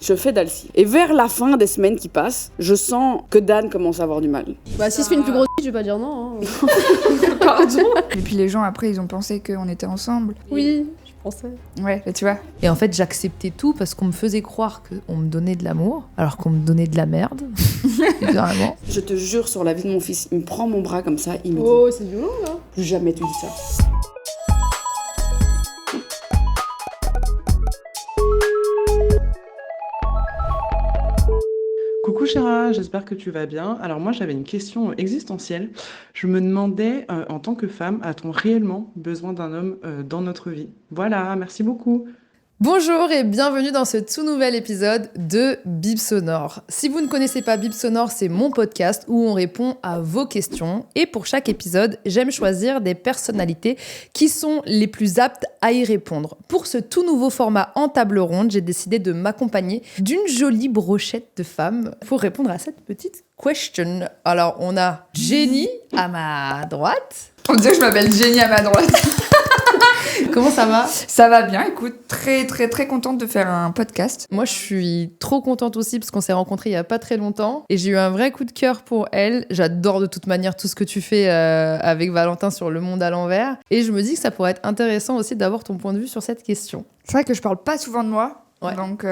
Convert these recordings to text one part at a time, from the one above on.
Je fais Dalcy. Et vers la fin des semaines qui passent, je sens que Dan commence à avoir du mal. Bah si je fais une plus grosse je vais pas dire non. Pardon. Et puis les gens après ils ont pensé qu'on était ensemble. Oui, je pensais. Ouais, tu vois. Et en fait, j'acceptais tout parce qu'on me faisait croire qu'on me donnait de l'amour, alors qu'on me donnait de la merde. Littéralement. Je te jure sur la vie de mon fils, il me prend mon bras comme ça, il me dit Oh, c'est violent là. plus jamais tu dis ça. Coucou Chéra, j'espère que tu vas bien. Alors moi j'avais une question existentielle. Je me demandais, en tant que femme, a-t-on réellement besoin d'un homme dans notre vie? Voilà, merci beaucoup. Bonjour et bienvenue dans ce tout nouvel épisode de Bip Sonore. Si vous ne connaissez pas Bip Sonore, c'est mon podcast où on répond à vos questions. Et pour chaque épisode, j'aime choisir des personnalités qui sont les plus aptes à y répondre. Pour ce tout nouveau format en table ronde, j'ai décidé de m'accompagner d'une jolie brochette de femmes pour répondre à cette petite question. Alors, on a Jenny à ma droite. On dirait que je m'appelle Jenny à ma droite. Comment ça va? Ça va bien, écoute, très contente de faire un podcast. Moi, je suis trop contente aussi parce qu'on s'est rencontrés il y a pas très longtemps et j'ai eu un vrai coup de cœur pour elle. J'adore de toute manière tout ce que tu fais avec Valentin sur Le Monde à l'envers et je me dis que ça pourrait être intéressant aussi d'avoir ton point de vue sur cette question. C'est vrai que je parle pas souvent de moi, Ouais. donc...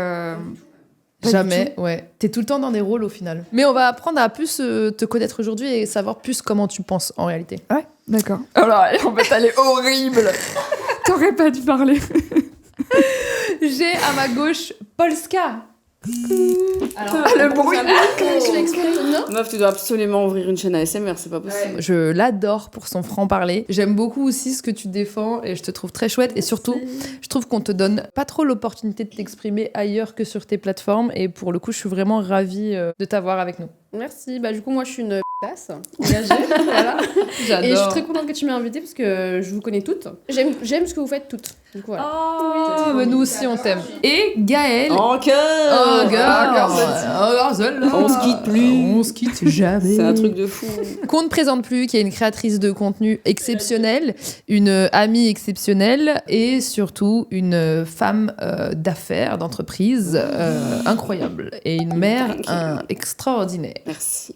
Jamais, ouais. T'es tout le temps dans des rôles au final. Mais on va apprendre à plus te connaître aujourd'hui et savoir plus comment tu penses en réalité. Ouais, d'accord. Alors, en fait, elle est horrible. T'aurais pas dû parler. J'ai à ma gauche Polska. Alors, le bruit. Je fais exprès, non? Meuf, tu dois absolument ouvrir une chaîne ASMR, c'est pas possible. je l'adore pour son franc-parler. J'aime beaucoup aussi ce que tu défends et je te trouve très chouette. Et surtout, je trouve qu'on te donne pas trop l'opportunité de t'exprimer ailleurs que sur tes plateformes. Et pour le coup, je suis vraiment ravie de t'avoir avec nous. Merci. Bah du coup moi je suis une tasse engagée, voilà. J'adore. Et je suis très contente que tu m'aies invitée parce que je vous connais toutes. J'aime ce que vous faites toutes. Du coup, voilà. Oh, mais nous aussi, on t'aime. Et Gaëlle. Encore Oh, girl. On se quitte plus. On se quitte jamais. C'est un truc de fou. Qu'on ne présente plus, qui est une créatrice de contenu exceptionnelle, une amie exceptionnelle et surtout une femme d'affaires, d'entreprise incroyable. Et une mère extraordinaire. Merci.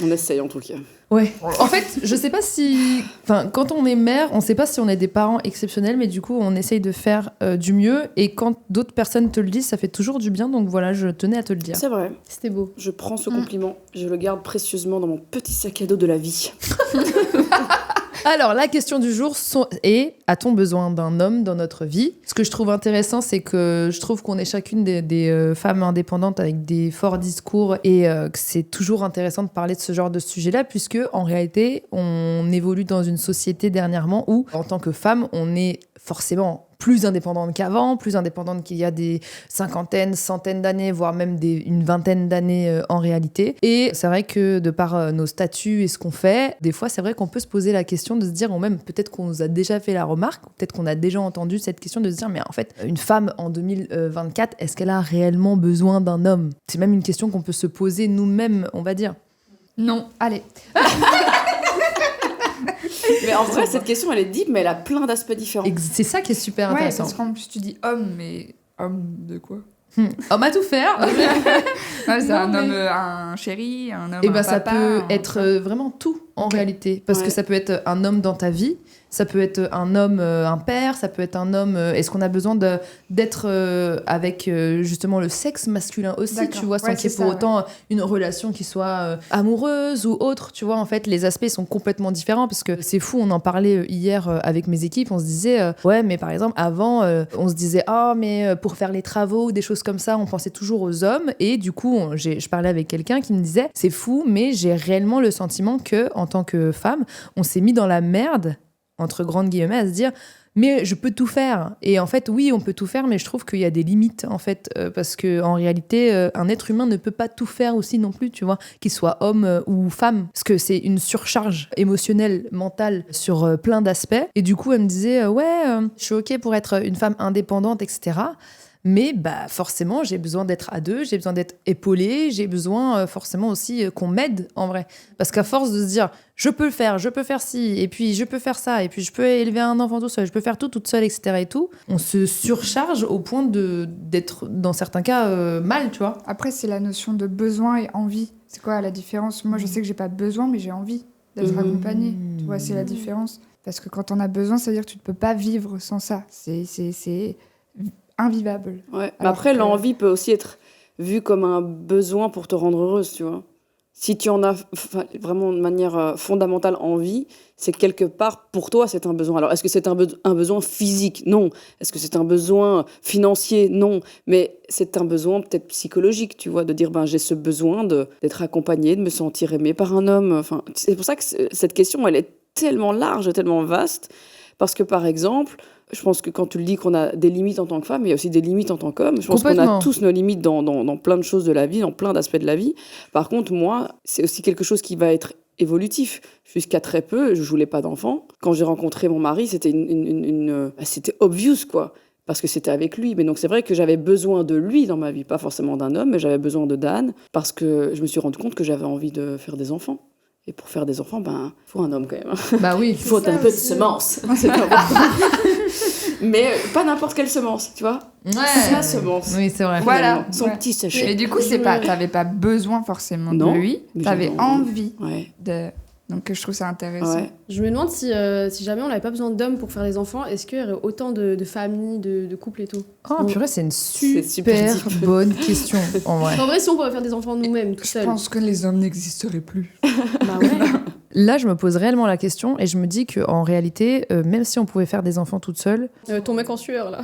On essaye en tout cas. Ouais. En fait, je sais pas si... Enfin, quand on est mère, on sait pas si on est des parents exceptionnels, mais du coup, on essaye de faire du mieux. Et quand d'autres personnes te le disent, ça fait toujours du bien. Donc voilà, je tenais à te le dire. C'est vrai. C'était beau. Je prends ce compliment, je le garde précieusement dans mon petit sac à dos de la vie. Alors, la question du jour est: a-t-on besoin d'un homme dans notre vie? Ce que je trouve intéressant, c'est que je trouve qu'on est chacune des femmes indépendantes avec des forts discours et que c'est toujours intéressant de parler de ce genre de sujet-là, puisque en réalité, on évolue dans une société dernièrement où, en tant que femme, on est forcément plus indépendante qu'avant, plus indépendante qu'il y a des cinquantaines, centaines d'années, voire même une vingtaine d'années en réalité. Et c'est vrai que de par nos statuts et ce qu'on fait, des fois c'est vrai qu'on peut se poser la question de se dire, ou même peut-être qu'on nous a déjà fait la remarque, peut-être qu'on a déjà entendu cette question de se dire, mais en fait, une femme en 2024, est-ce qu'elle a réellement besoin d'un homme? C'est même une question qu'on peut se poser nous-mêmes, on va dire. Non, allez. Mais en vrai, cette question, elle est deep, mais elle a plein d'aspects différents. Et c'est ça qui est super Ouais, intéressant. parce qu'en plus tu dis homme, mais homme de quoi? Homme à tout faire. Ouais, c'est Non, un homme, mais- un chéri, un homme, Et ben un ça papa, peut un- être vraiment tout en Ok. réalité, parce que Ouais. ça peut être un homme dans ta vie, ça peut être un homme, un père, ça peut être un homme. Est-ce qu'on a besoin d'être avec justement le sexe masculin aussi, D'accord. tu vois, sans Ouais, qu'il y ait c'est pour ça, autant une relation qui soit amoureuse ou autre, tu vois. En fait, les aspects sont complètement différents parce que c'est fou. On en parlait hier avec mes équipes. On se disait ouais, mais par exemple avant, on se disait mais pour faire les travaux ou des choses comme ça, on pensait toujours aux hommes. Et du coup, je parlais avec quelqu'un qui me disait c'est fou, mais j'ai réellement le sentiment que en tant que femme, on s'est mis dans la merde entre grandes guillemets à se dire mais je peux tout faire. Et en fait, oui, on peut tout faire, mais je trouve qu'il y a des limites, en fait, parce que en réalité, un être humain ne peut pas tout faire aussi non plus, tu vois, qu'il soit homme ou femme, parce que c'est une surcharge émotionnelle, mentale, sur plein d'aspects. Et du coup, elle me disait, je suis OK pour être une femme indépendante, etc., Mais forcément, j'ai besoin d'être à deux, j'ai besoin d'être épaulée, j'ai besoin forcément aussi qu'on m'aide en vrai. Parce qu'à force de se dire, je peux faire ci, et puis je peux faire ça, et puis je peux élever un enfant tout seul, je peux faire tout toute seule, etc. et tout, on se surcharge au point d'être, dans certains cas, mal, tu vois. Après, c'est la notion de besoin et envie. C'est quoi la différence ? Moi, je sais que j'ai pas besoin, mais j'ai envie d'être accompagnée. Tu vois, c'est la différence. Parce que quand on a besoin, ça veut dire que tu ne peux pas vivre sans ça. C'est invivable. Ouais. Mais après, l'envie peut aussi être vue comme un besoin pour te rendre heureuse, tu vois. Si tu en as vraiment de manière fondamentale envie, c'est que quelque part, pour toi, c'est un besoin. Alors, est-ce que c'est un besoin physique ? Non. Est-ce que c'est un besoin financier ? Non. Mais c'est un besoin peut-être psychologique, tu vois, de dire, j'ai ce besoin d'être accompagnée, de me sentir aimée par un homme. Enfin, c'est pour ça que cette question, elle est tellement large, tellement vaste, parce que, par exemple, je pense que quand tu le dis qu'on a des limites en tant que femme, il y a aussi des limites en tant qu'homme. Je pense qu'on a tous nos limites dans plein de choses de la vie, dans plein d'aspects de la vie. Par contre, moi, c'est aussi quelque chose qui va être évolutif. Jusqu'à très peu, je voulais pas d'enfant. Quand j'ai rencontré mon mari, c'était c'était obvious, quoi. Parce que c'était avec lui. Mais donc, c'est vrai que j'avais besoin de lui dans ma vie. Pas forcément d'un homme, mais j'avais besoin de Dan. Parce que je me suis rendu compte que j'avais envie de faire des enfants. Et pour faire des enfants, il faut un homme quand même. Bah oui. Il faut un peu de semence. C'est important. Mais pas n'importe quelle semence, tu vois. Ouais. Sa semence. Oui, c'est vrai. Voilà. Son petit sachet. Et du coup, t'avais pas besoin forcément de lui. T'avais envie de... Donc, je trouve ça intéressant. Ouais. Je me demande si jamais on n'avait pas besoin d'hommes pour faire des enfants, est-ce qu'il y aurait autant de familles, de couples et tout ? Oh, purée, c'est une super bonne question, en vrai. En vrai, si on pouvait faire des enfants nous-mêmes, tout seul. Je pense que les hommes n'existeraient plus. Bah ouais. Là, je me pose réellement la question et je me dis qu'en réalité, même si on pouvait faire des enfants toute seule... Ton mec en sueur, là.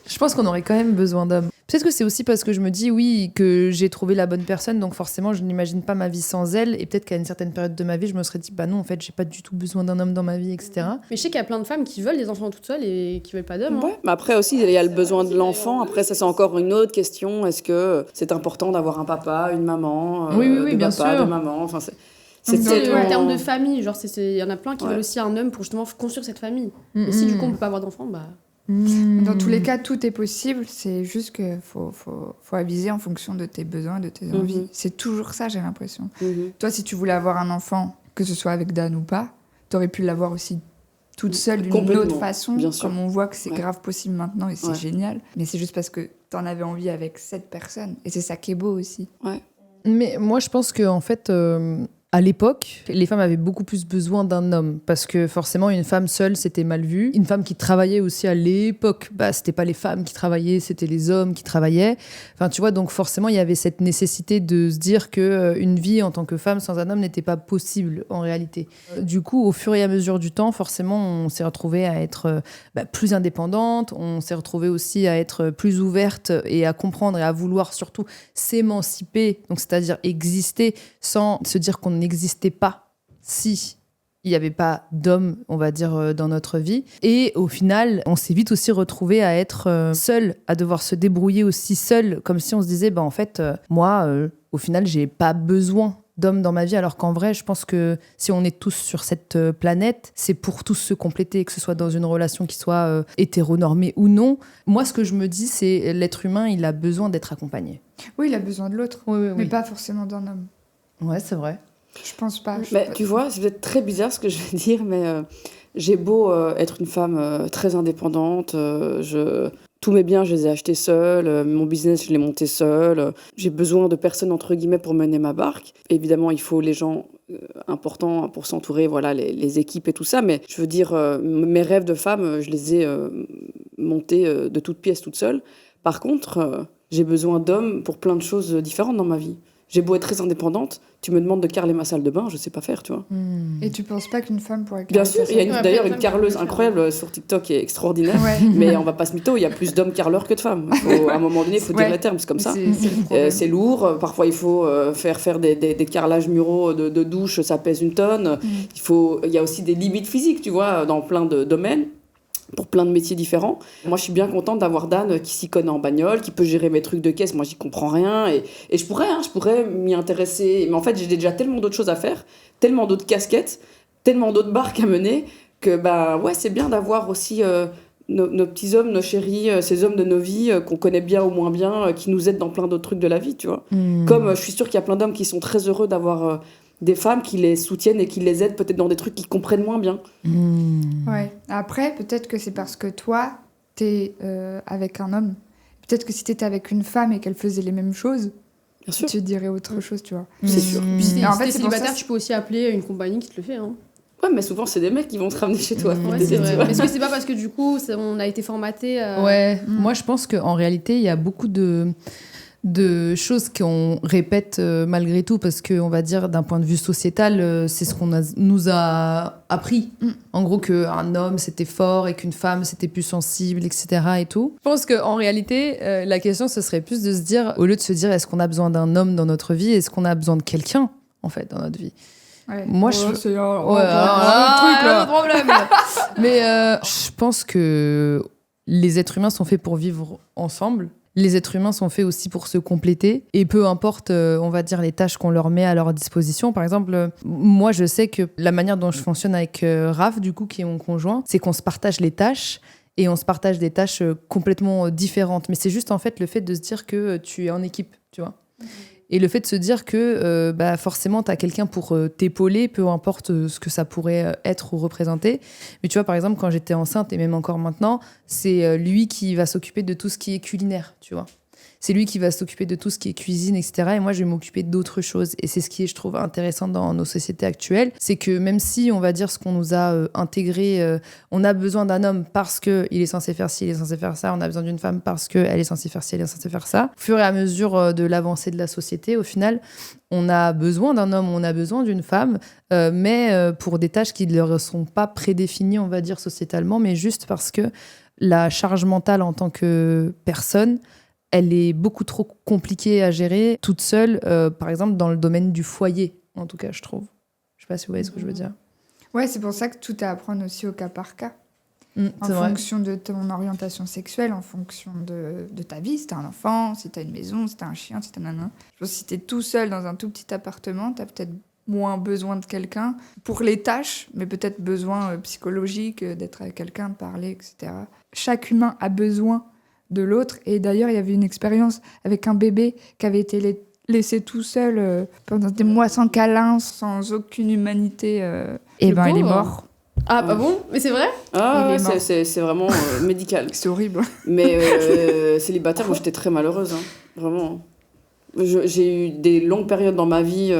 Je pense qu'on aurait quand même besoin d'hommes. Peut-être que c'est aussi parce que je me dis, oui, que j'ai trouvé la bonne personne, donc forcément, je n'imagine pas ma vie sans elle. Et peut-être qu'à une certaine période de ma vie, je me serais dit, non, en fait, j'ai pas du tout besoin d'un homme dans ma vie, etc. Mais je sais qu'il y a plein de femmes qui veulent des enfants toutes seules et qui veulent pas d'hommes. Ouais. Mais après aussi, il y a le besoin de l'enfant. Après, ça, c'est encore une autre question. Est-ce que c'est important d'avoir un papa, une maman, oui, bien papa, sûr. de maman, enfin, C'est tellement... en termes de famille, genre il y en a plein qui veulent aussi un homme pour justement construire cette famille. Et si du coup on peut pas avoir d'enfants, Dans tous les cas, tout est possible. C'est juste que faut aviser en fonction de tes besoins, de tes envies. C'est toujours ça, j'ai l'impression. Toi, si tu voulais avoir un enfant, que ce soit avec Dan ou pas, t'aurais pu l'avoir aussi toute seule d'une autre façon. Comme on voit que c'est grave possible maintenant et c'est génial. Mais c'est juste parce que t'en avais envie avec cette personne. Et c'est ça qui est beau aussi. Ouais. Mais moi, je pense qu'en fait... À l'époque, les femmes avaient beaucoup plus besoin d'un homme parce que forcément, une femme seule, c'était mal vu. Une femme qui travaillait aussi à l'époque, c'était pas les femmes qui travaillaient, c'était les hommes qui travaillaient. Enfin, tu vois, donc forcément, il y avait cette nécessité de se dire que une vie en tant que femme sans un homme n'était pas possible en réalité. Du coup, au fur et à mesure du temps, forcément, on s'est retrouvés à être plus indépendante, on s'est retrouvés aussi à être plus ouverte et à comprendre et à vouloir surtout s'émanciper, donc c'est-à-dire exister sans se dire qu'on n'existait pas si il n'y avait pas d'homme, on va dire, dans notre vie. Et au final, on s'est vite aussi retrouvés à être seuls, à devoir se débrouiller aussi seuls, comme si on se disait, en fait, moi, au final, j'ai pas besoin d'hommes dans ma vie, alors qu'en vrai, je pense que si on est tous sur cette planète, c'est pour tous se compléter, que ce soit dans une relation qui soit hétéronormée ou non. Moi, ce que je me dis, c'est l'être humain, il a besoin d'être accompagné. Oui, il a besoin de l'autre, mais pas forcément d'un homme. Ouais, c'est vrai. Je pense pas. Tu vois, c'est peut-être très bizarre ce que je vais dire, mais j'ai beau être une femme très indépendante, tous mes biens, je les ai achetés seule, mon business, je l'ai monté seule. J'ai besoin de personne, entre guillemets, pour mener ma barque. Évidemment, il faut les gens importants pour s'entourer, voilà, les équipes et tout ça, mais je veux dire, mes rêves de femme, je les ai montés de toutes pièces, toute seule. Par contre, j'ai besoin d'hommes pour plein de choses différentes dans ma vie. J'ai beau être très indépendante, tu me demandes de carreler ma salle de bain, je sais pas faire, tu vois. Et tu penses pas qu'une femme pourrait carrer? Bien sûr, il y a d'ailleurs une carreleuse incroyable sur TikTok qui est extraordinaire, mais on va pas se mytho, il y a plus d'hommes carleurs que de femmes. À un moment donné, il faut dire les termes, c'est comme ça. C'est lourd, parfois il faut faire des carrelages muraux de douche, ça pèse une tonne. Il y a aussi des limites physiques, tu vois, dans plein de domaines. Pour plein de métiers différents. Moi, je suis bien contente d'avoir Dan qui s'y connaît en bagnole, qui peut gérer mes trucs de caisse. Moi, j'y comprends rien. Et je pourrais m'y intéresser. Mais en fait, j'ai déjà tellement d'autres choses à faire, tellement d'autres casquettes, tellement d'autres barques à mener, que c'est bien d'avoir aussi nos petits hommes, nos chéris, ces hommes de nos vies qu'on connaît bien ou moins bien, qui nous aident dans plein d'autres trucs de la vie, tu vois. Comme je suis sûre qu'il y a plein d'hommes qui sont très heureux d'avoir des femmes qui les soutiennent et qui les aident peut-être dans des trucs qu'ils comprennent moins bien. Ouais. Après, peut-être que c'est parce que toi, t'es avec un homme. Peut-être que si t'étais avec une femme et qu'elle faisait les mêmes choses, Bien sûr. tu te dirais autre chose, tu vois. C'est sûr. Puis si Et en si fait, t'es c'est pour ça, célibataire, tu peux aussi appeler une compagnie qui te le fait. Hein. Ouais, mais souvent, c'est des mecs qui vont te ramener chez toi. pour Ouais, t'aider, c'est tu vrai. vois. Mais est-ce que c'est pas parce que du coup, on a été formaté Ouais, moi je pense qu'en réalité, il y a beaucoup de choses qu'on répète malgré tout, parce qu'on va dire d'un point de vue sociétal, c'est ce qu'on nous a appris. En gros, qu'un homme c'était fort et qu'une femme c'était plus sensible, etc. et tout. Je pense qu'en réalité, la question ce serait plus de se dire, au lieu de se dire est-ce qu'on a besoin d'un homme dans notre vie, est-ce qu'on a besoin de quelqu'un en fait dans notre vie. Ouais. Moi, Ouais, je... c'est un Ouais, truc, là. problème. Mais je pense que les êtres humains sont faits pour vivre ensemble. Les êtres humains sont faits aussi pour se compléter. Et peu importe, on va dire, les tâches qu'on leur met à leur disposition. Par exemple, moi, je sais que la manière dont je fonctionne avec Raph, du coup, qui est mon conjoint, c'est qu'on se partage les tâches. Et on se partage des tâches complètement différentes. Mais c'est juste, en fait, le fait de se dire que tu es en équipe, tu vois. Et le fait de se dire que forcément, tu as quelqu'un pour t'épauler, peu importe ce que ça pourrait être ou représenter. Mais tu vois, par exemple, quand j'étais enceinte, et même encore maintenant, c'est lui qui va s'occuper de tout ce qui est culinaire, tu vois. C'est lui qui va s'occuper de tout ce qui est cuisine, etc. Et moi, je vais m'occuper d'autres choses. Et c'est ce qui est, je trouve, intéressant dans nos sociétés actuelles. C'est que même si, on va dire, ce qu'on nous a intégré, on a besoin d'un homme parce qu'il est censé faire ci, il est censé faire ça. On a besoin d'une femme parce qu'elle est censée faire ci, elle est censée faire ça. Au fur et à mesure de l'avancée de la société, au final, on a besoin d'un homme, on a besoin d'une femme, mais pour des tâches qui ne leur sont pas prédéfinies, on va dire, sociétalement, mais juste parce que la charge mentale en tant que personne, elle est beaucoup trop compliquée à gérer toute seule, par exemple dans le domaine du foyer, en tout cas, je trouve. Je sais pas si vous voyez ce que je veux dire. Ouais, c'est pour ça que tout est à prendre aussi au cas par cas. En C'est vrai. fonction de ton orientation sexuelle, en fonction de ta vie, si t'as un enfant, si t'as une maison, si t'as un chien, si t'as nanana. Je pense que si t'es tout seul dans un tout petit appartement, t'as peut-être moins besoin de quelqu'un pour les tâches, mais peut-être besoin psychologique, d'être avec quelqu'un, de parler, etc. Chaque humain a besoin de l'autre. Et d'ailleurs, il y avait une expérience avec un bébé qui avait été laissé tout seul pendant des mois sans câlin, sans aucune humanité. Et Le ben, il est pauvre. mort. Ah, pas bon? Mais c'est vrai? Ah, Il est mort. c'est vraiment médical. C'est horrible. Mais célibataire, moi, j'étais très malheureuse, hein. Vraiment. J'ai eu des longues périodes dans ma vie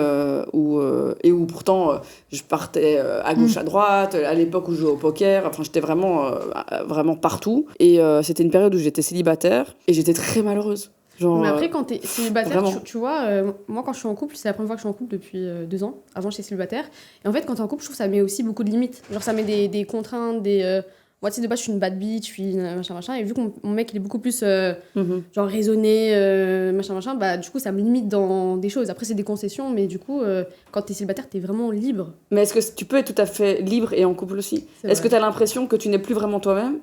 où pourtant je partais à gauche, à droite, à l'époque où je jouais au poker, enfin j'étais vraiment partout. Et c'était une période où j'étais célibataire et j'étais très malheureuse. Genre, Mais après, quand t'es célibataire, vraiment. tu vois, moi quand je suis en couple, c'est la première fois que je suis en couple depuis 2 ans. Avant, j'étais célibataire. Et en fait, quand t'es en couple, je trouve que ça met aussi beaucoup de limites. Genre, ça met des contraintes, moi, tu sais, de base, je suis une bad bitch, je suis machin. Et vu que mon mec, il est beaucoup plus genre raisonné, machin, bah du coup, ça me limite dans des choses. Après, c'est des concessions, mais du coup, quand t'es célibataire, t'es vraiment libre. Mais est-ce que tu peux être tout à fait libre et en couple aussi? C'est Est-ce que vrai. tu as l'impression que tu n'es plus vraiment toi-même?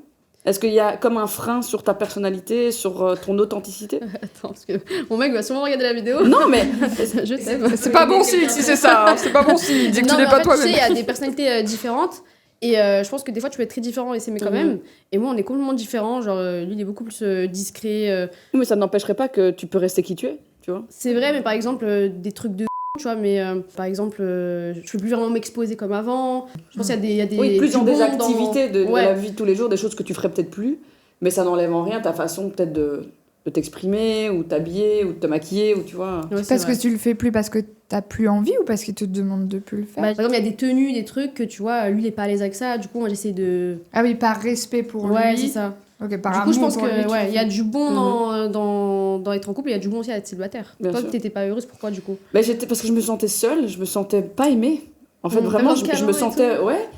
Est-ce qu'il y a comme un frein sur ta personnalité, sur ton authenticité? Attends, parce que mon mec va sûrement regarder la vidéo. Non, mais Je t'aime. C'est pas bon signe si c'est ça. C'est pas bon signe. Dis que Non, tu mais n'es en pas fait, toi-même. tu sais, il y a des personnalités différentes. Et je pense que des fois, tu peux être très différent et s'aimer quand même. Et moi, on est complètement différents. Genre, lui, il est beaucoup plus discret. mais ça n'empêcherait pas que tu peux rester qui tu es, tu vois. C'est vrai, mais par exemple, des trucs de tu vois, mais par exemple, je peux plus vraiment m'exposer comme avant. Je pense qu'il y a des Oui, plus du dans des bon activités de Ouais. la vie de tous les jours, des choses que tu ferais peut-être plus, mais ça n'enlève en rien ta façon peut-être de t'exprimer, ou t'habiller, ou de te maquiller, ou tu vois. Ouais, c'est Parce vrai. que tu le fais plus parce que t'as plus envie ou parce qu'il te demande de plus le faire? Bah, par exemple, il y a des tenues, des trucs que tu vois, lui, il est pas à l'aise avec ça. Du coup, moi, j'essaie de. Ah oui, par respect pour Ouais, lui. c'est ça. Ok, par Du coup, je amour pense pour lui, que tu ouais, le il y a fais. du bon dans être en couple, et il y a du bon aussi à être célibataire. Bien Toi, sûr. t'étais pas heureuse, pourquoi du coup? Bah, parce que je me sentais seule, je me sentais pas aimée. En fait, Même vraiment, dans je le câlin me et sentais. tout. Ouais.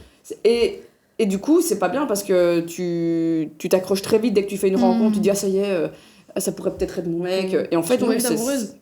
Et du coup, c'est pas bien parce que tu t'accroches très vite dès que tu fais une rencontre, tu dis, ah, ça y est, ça pourrait peut-être être mon mec. Et en fait, Tu tombais oui, vite amoureuse.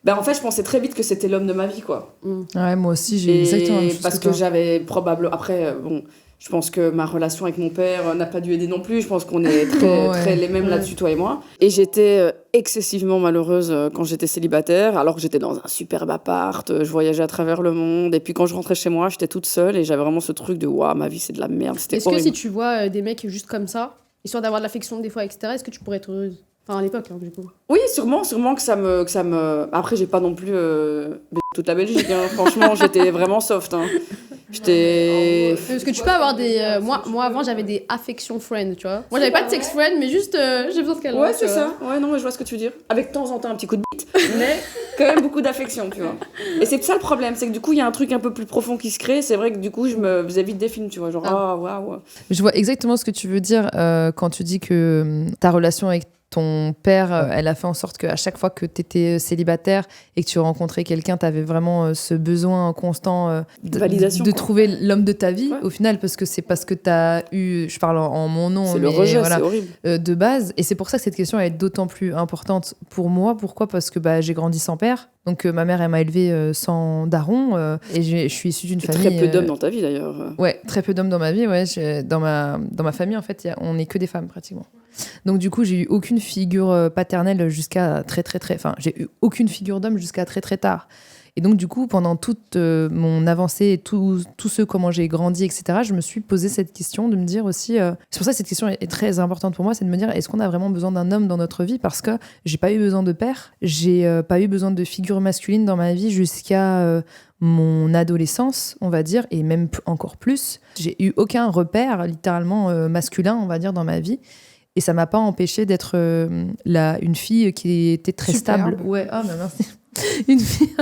Ben, en fait, je pensais très vite que c'était l'homme de ma vie, quoi. Ouais, moi aussi, j'ai exactement la même chose Parce que que toi. j'avais probablement. Après, bon, je pense que ma relation avec mon père n'a pas dû aider non plus. Je pense qu'on est très, Ouais. très les mêmes Ouais. là-dessus, toi et moi. Et j'étais excessivement malheureuse quand j'étais célibataire, alors que j'étais dans un superbe appart, je voyageais à travers le monde. Et puis quand je rentrais chez moi, j'étais toute seule et j'avais vraiment ce truc de waouh, ma vie c'est de la merde, c'était Est-ce que horrible. si tu vois des mecs juste comme ça, histoire d'avoir de l'affection des fois, etc., est-ce que tu pourrais être heureuse? Enfin, à l'époque, hein, du coup. Oui, sûrement que ça me... Après, j'ai pas non plus toute la Belgique, hein. Franchement, j'étais vraiment soft, hein. J'étais... Parce que tu peux avoir des... moi, avant, j'avais des affection friends, tu vois. Moi, j'avais pas de sex friend, mais juste, j'ai besoin de quelqu'un. Ouais, c'est ça. Ouais, non, mais je vois ce que tu veux dire. Avec de temps en temps, un petit coup de bite, mais quand même beaucoup d'affection, tu vois. Et c'est ça le problème, c'est que du coup, il y a un truc un peu plus profond qui se crée. C'est vrai que du coup, je me faisais vite des films, tu vois. Genre, waouh. Je vois exactement ce que tu veux dire quand tu dis que ta relation avec ton père, elle a fait en sorte qu'à chaque fois que tu étais célibataire et que tu rencontrais quelqu'un, tu avais vraiment ce besoin constant validation, de quoi. trouver l'homme de ta vie, Ouais. au final, parce que c'est parce que tu as eu, je parle en mon nom, C'est mais le rejet, voilà, c'est horrible. de base. Et c'est pour ça que cette question elle est d'autant plus importante pour moi. Pourquoi ? Parce que j'ai grandi sans père. Donc ma mère, elle m'a élevée sans daron. Et je suis issue d'une famille... Très peu d'hommes dans ta vie, d'ailleurs. Ouais, très peu d'hommes dans ma vie. Ouais. Dans ma famille, en fait, on n'est que des femmes, pratiquement. Donc du coup, j'ai eu aucune figure paternelle jusqu'à très... Enfin, j'ai eu aucune figure d'homme jusqu'à très tard. Et donc du coup, pendant toute mon avancée et tout ce comment j'ai grandi, etc., je me suis posé cette question de me dire aussi... C'est pour ça que cette question est très importante pour moi, c'est de me dire, est-ce qu'on a vraiment besoin d'un homme dans notre vie ? Parce que j'ai pas eu besoin de père, j'ai pas eu besoin de figure masculine dans ma vie jusqu'à... mon adolescence, on va dire, et même encore plus. J'ai eu aucun repère, littéralement masculin, on va dire, dans ma vie. Et ça m'a pas empêché d'être une fille qui était très Superbe. stable. Ouais, ah, bah merci. Une fille.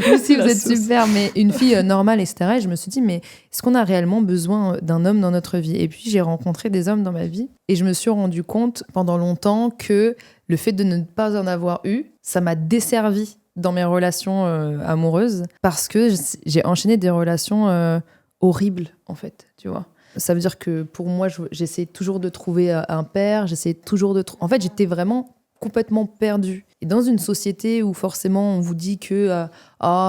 Vous aussi, vous êtes super, mais une fille normale, etc. Et je me suis dit, mais est-ce qu'on a réellement besoin d'un homme dans notre vie ? Et puis, j'ai rencontré des hommes dans ma vie. Et je me suis rendu compte pendant longtemps que le fait de ne pas en avoir eu, ça m'a desservi dans mes relations amoureuses parce que j'ai enchaîné des relations horribles, en fait, tu vois. Ça veut dire que pour moi, j'essayais toujours de trouver un père, j'essayais toujours de... En fait, j'étais vraiment complètement perdue. Et dans une société où forcément on vous dit que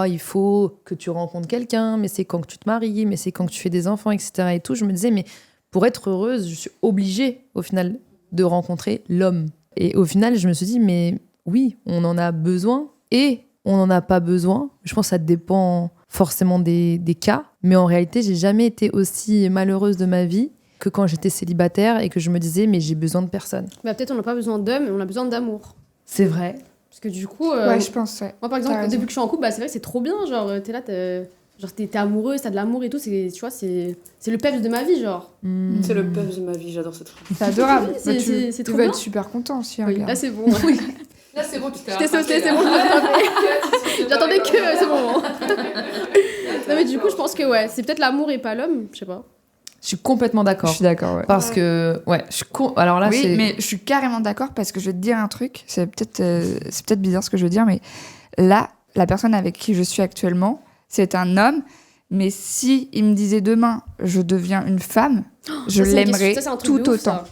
il faut que tu rencontres quelqu'un, mais c'est quand que tu te maries, mais c'est quand que tu fais des enfants, etc. et tout, je me disais, mais pour être heureuse, je suis obligée, au final, de rencontrer l'homme. Et au final, je me suis dit, mais oui, on en a besoin et on n'en a pas besoin. Je pense que ça dépend forcément des cas. Mais en réalité, j'ai jamais été aussi malheureuse de ma vie que quand j'étais célibataire et que je me disais, mais j'ai besoin de personne. Peut-être on n'a pas besoin d'hommes, mais on a besoin d'amour. C'est vrai. Parce que du coup... Ouais, je pense, ouais. Moi, par exemple, depuis que je suis en couple, c'est vrai que c'est trop bien. Genre, t'es là, t'es amoureuse, t'as de l'amour et tout. Tu vois, c'est le peps de ma vie, genre. C'est le peps de ma vie, j'adore cette phrase. C'est adorable. C'est Tu trop vas bien. être super content aussi, Oui, regarde. là, c'est bon. Là, c'est bon, tu t'es J'étais saucée, c'est bon, je me rattrapais. J'attendais que, c'est bon. Non, mais du coup, je pense que ouais, c'est peut-être l'amour et pas l'homme, je sais pas. Je suis complètement Je d'accord. suis d'accord, ouais. Parce que, ouais, alors là, Oui, c'est... mais je suis carrément d'accord parce que je vais te dire un truc. C'est peut-être bizarre ce que je veux dire, mais là, la personne avec qui je suis actuellement, c'est un homme. Mais si il me disait demain, je deviens une femme, je l'aimerais tout autant.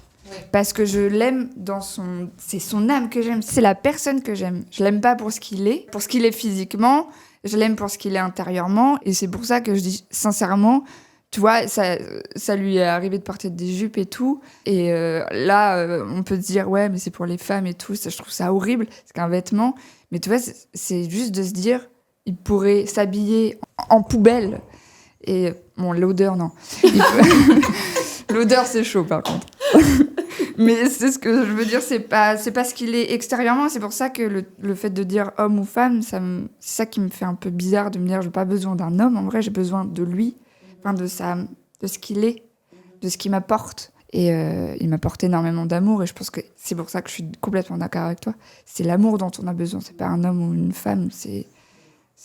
Parce que je l'aime dans son... C'est son âme que j'aime. C'est la personne que j'aime. Je l'aime pas pour ce qu'il est physiquement. Je l'aime pour ce qu'il est intérieurement. Et c'est pour ça que je dis sincèrement... Tu vois, ça lui est arrivé de porter des jupes et tout. Et là, on peut se dire, ouais, mais c'est pour les femmes et tout. Ça, je trouve ça horrible. C'est qu'un vêtement. Mais tu vois, c'est juste de se dire, il pourrait s'habiller en poubelle. Et bon, l'odeur, non. L'odeur, c'est chaud, par contre. Mais c'est ce que je veux dire, c'est pas ce qu'il est extérieurement. C'est pour ça que le fait de dire homme ou femme, c'est ça qui me fait un peu bizarre de me dire, j'ai pas besoin d'un homme. En vrai, j'ai besoin de lui. Enfin, de ce qu'il est, de ce qu'il m'apporte. Et il m'apporte énormément d'amour, et je pense que c'est pour ça que je suis complètement d'accord avec toi. C'est l'amour dont on a besoin, c'est pas un homme ou une femme, c'est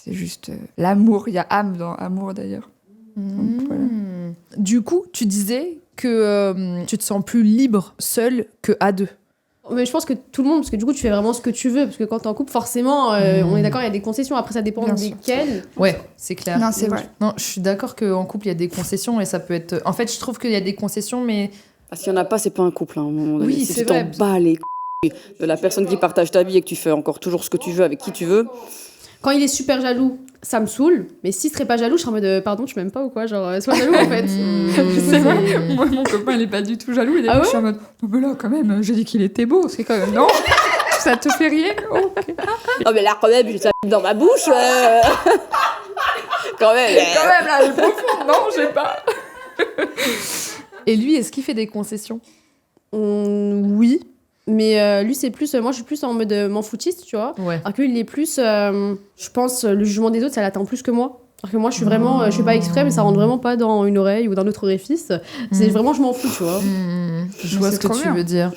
juste l'amour. Il y a âme dans amour, d'ailleurs. Donc, voilà. Du coup, tu disais que tu te sens plus libre seule que à deux. Mais je pense que tout le monde, parce que du coup, tu fais vraiment ce que tu veux. Parce que quand t'es en couple, forcément, on est d'accord, il y a des concessions. Après, ça dépend Bien sûr. desquelles. Ouais, c'est clair. Non, c'est vrai. Non, je suis d'accord qu'en couple, il y a des concessions et ça peut être... En fait, je trouve qu'il y a des concessions, mais... Parce qu'il n'y en a pas, c'est pas un couple, hein, à un moment donné. Oui, si c'est tu vrai. t'en bats les de la personne qui partage ta vie et que tu fais encore toujours ce que tu veux avec qui tu veux. Quand il est super jaloux, ça me saoule. Mais s'il serait pas jaloux, je serais en mode pardon, tu m'aimes pas ou quoi? Genre, sois jaloux en fait. C'est vrai. Moi, mon copain, il est pas du tout jaloux. Il est je suis en mode, oh, mais là, quand même, j'ai dit qu'il était beau. C'est quand même, non? Ça te fait rire? Ok. Oh, mais là, quand même, j'ai ça dans ma bouche. Quand même. Quand même, là, elle est profonde. Non, j'ai pas. Et lui, est-ce qu'il fait des concessions? Oui, mais lui, c'est plus. Moi, je suis plus en mode m'en foutiste, tu vois. Ouais. Alors que lui, il est plus. Je pense, le jugement des autres, ça l'atteint plus que moi. Alors que moi, je suis vraiment. Je fais pas exprès, mais ça rentre vraiment pas dans une oreille ou dans notre orifice. C'est vraiment, je m'en fous, tu vois. Je vois ce que tu veux dire.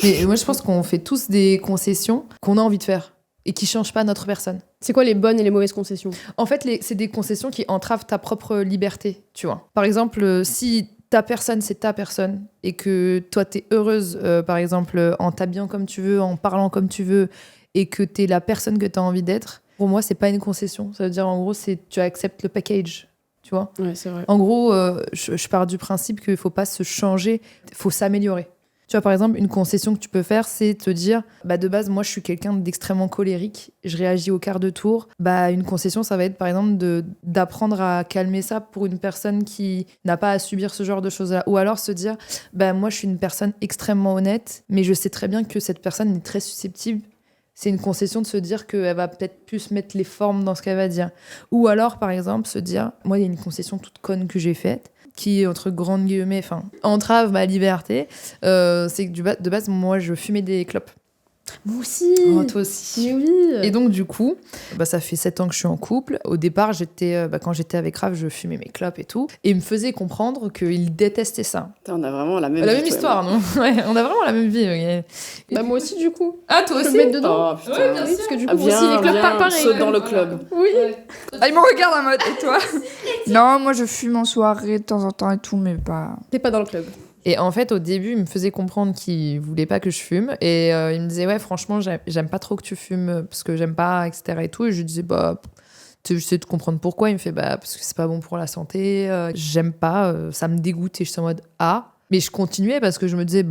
Mais moi, je pense qu'on fait tous des concessions qu'on a envie de faire et qui changent pas notre personne. C'est quoi les bonnes et les mauvaises concessions? En fait, c'est des concessions qui entravent ta propre liberté, tu vois. Par exemple, si ta personne, c'est ta personne, et que toi, t'es heureuse, par exemple, en t'habillant comme tu veux, en parlant comme tu veux, et que t'es la personne que t'as envie d'être, pour moi, c'est pas une concession. Ça veut dire, en gros, c'est tu acceptes le package, tu vois. Ouais, c'est vrai. En gros, je pars du principe qu'il faut pas se changer, il faut s'améliorer. Tu vois, par exemple, une concession que tu peux faire, c'est te dire, de base, moi, je suis quelqu'un d'extrêmement colérique, je réagis au quart de tour. Une concession, ça va être, par exemple, d'apprendre à calmer ça pour une personne qui n'a pas à subir ce genre de choses-là. Ou alors se dire, moi, je suis une personne extrêmement honnête, mais je sais très bien que cette personne est très susceptible. C'est une concession de se dire qu'elle va peut-être plus mettre les formes dans ce qu'elle va dire. Ou alors, par exemple, se dire, moi, il y a une concession toute conne que j'ai faite, qui, entre grandes guillemets, entrave ma liberté, c'est que de base, moi, je fumais des clopes. Moi aussi. Oh, toi aussi. Mais oui. Et donc, du coup, ça fait 7 ans que je suis en couple. Au départ, quand j'étais avec Raph, je fumais mes clopes et tout. Et il me faisait comprendre qu'il détestait ça. Putain, on a vraiment la même histoire, non? Ouais, on a vraiment la même vie. Okay. Moi aussi, du coup. Ah, toi Je aussi? peux me mettre dedans. Oh, putain. Ouais, bien sûr. Parce que du coup, aussi, les clubs, pas pareil. Saute dans le club. Oui. Il me regarde en mode, et toi? Non, moi je fume en soirée de temps en temps et tout, mais pas... T'es pas dans le club. Et en fait, au début, il me faisait comprendre qu'il voulait pas que je fume. Et il me disait, ouais, franchement, j'aime pas trop que tu fumes parce que j'aime pas, etc. et tout. Et je lui disais, j'essaie de comprendre pourquoi. Il me fait, parce que c'est pas bon pour la santé. J'aime pas, ça me dégoûte. Et je suis en mode, Mais je continuais parce que je me disais,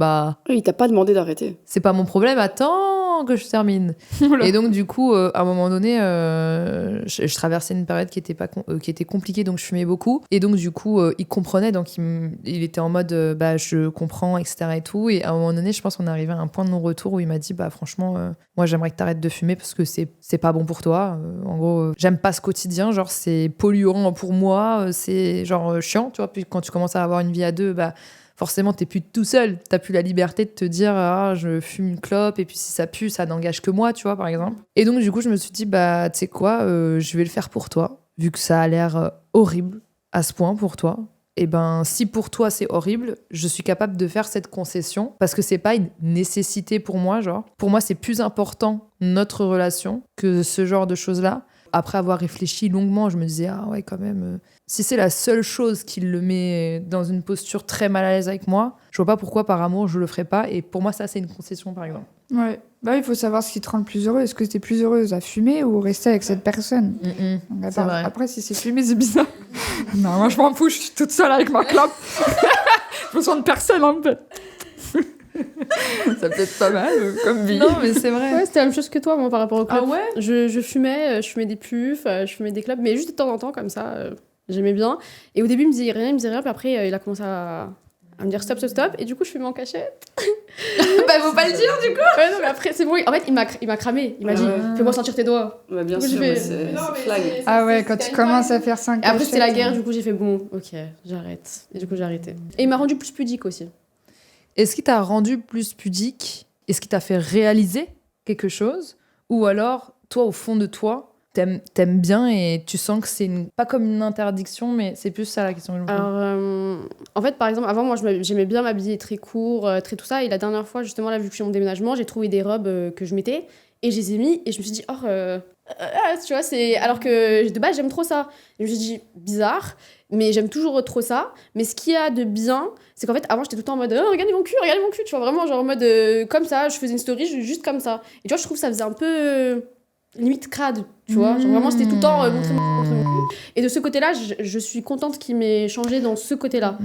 Il t'a pas demandé d'arrêter. c'est pas mon problème, attends que je termine. Et donc, du coup, à un moment donné, je traversais une période qui était compliquée, donc je fumais beaucoup. Et donc, du coup, il comprenait, donc il était en mode, je comprends, etc. et tout. Et à un moment donné, je pense qu'on est arrivé à un point de non-retour où il m'a dit, franchement, moi, j'aimerais que t'arrêtes de fumer parce que c'est pas bon pour toi. En gros, j'aime pas ce quotidien, genre, c'est polluant pour moi, c'est genre chiant, tu vois. Puis quand tu commences à avoir une vie à deux, forcément, t'es plus tout seul. T'as plus la liberté de te dire, je fume une clope, et puis si ça pue, ça n'engage que moi, tu vois, par exemple. Et donc, du coup, je me suis dit, tu sais quoi, je vais le faire pour toi, vu que ça a l'air horrible à ce point pour toi. Et si pour toi, c'est horrible, je suis capable de faire cette concession, parce que c'est pas une nécessité pour moi, genre. Pour moi, c'est plus important, notre relation, que ce genre de choses-là. Après avoir réfléchi longuement, je me disais, ouais, quand même, si c'est la seule chose qui le met dans une posture très mal à l'aise avec moi, je vois pas pourquoi par amour je le ferais pas. Et pour moi, ça, c'est une concession, par exemple. Ouais. Il faut savoir ce qui te rend le plus heureux. Est-ce que t'es plus heureuse à fumer ou rester avec cette personne? Donc, C'est vrai. Après, si c'est fumer, c'est bizarre. Non, moi, je m'en fous, je suis toute seule avec ma clope. Je besoin de personne, en fait. Ça peut être pas mal comme vie. Non, mais c'est vrai. Ouais, c'était la même chose que toi, moi, par rapport au club. Ah ouais? Je fumais des puffs, je fumais des clubs, mais juste de temps en temps, comme ça, j'aimais bien. Et au début, il me disait rien, puis après, il a commencé à me dire stop, et du coup, je fumais en cachette. Faut pas le dire, du coup. Ouais, non, mais après, c'est bon. En fait, il m'a cramé. Il m'a dit, fais-moi sentir tes doigts. Bien Du coup, sûr, j'ai fait- c'est flag. Ah ouais, quand tu commences à faire 5 Et après, c'était la guerre, du coup, j'ai fait bon, ok, j'arrête. Et du coup, j'ai arrêté. Et il m'a rendu plus pudique aussi. Est-ce qu'il t'a rendu plus pudique? Est-ce qu'il t'a fait réaliser quelque chose? Ou alors, toi, au fond de toi, t'aimes bien et tu sens que c'est pas comme une interdiction, mais c'est plus ça la question que je me pose. Alors, en fait, par exemple, avant, moi, j'aimais bien m'habiller très court, très tout ça. Et la dernière fois, justement, là, vu que je suis en déménagement, j'ai trouvé des robes que je mettais et je les ai mis et je me suis dit, tu vois, c'est. Alors que de base, j'aime trop ça. Et je me suis dit, bizarre, mais j'aime toujours trop ça. Mais ce qu'il y a de bien, c'est qu'en fait, avant, j'étais tout le temps en mode, regardez mon cul, tu vois, vraiment, genre en mode, comme ça, je faisais une story, juste comme ça. Et tu vois, je trouve que ça faisait un peu. Limite crade, tu vois. Genre vraiment, c'était tout le temps montrer mon cul. Et de ce côté-là, je suis contente qu'il m'ait changé dans ce côté-là.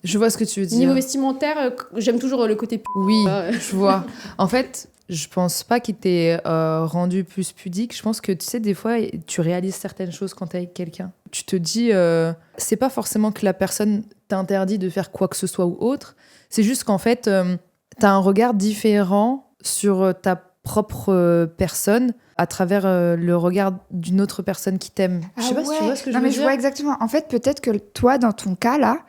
Je vois ce que tu veux dire. Niveau vestimentaire, j'aime toujours le côté Oui, Ouais. je vois. En fait, je pense pas qu'il t'ait rendu plus pudique. Je pense que, tu sais, des fois, tu réalises certaines choses quand t'es avec quelqu'un. Tu te dis, c'est pas forcément que la personne t'interdit de faire quoi que ce soit ou autre. C'est juste qu'en fait, t'as un regard différent sur ta propre personne à travers le regard d'une autre personne qui t'aime. Je sais pas si tu vois ce que je veux dire. Je vois exactement. En fait, peut-être que toi, dans ton cas, là,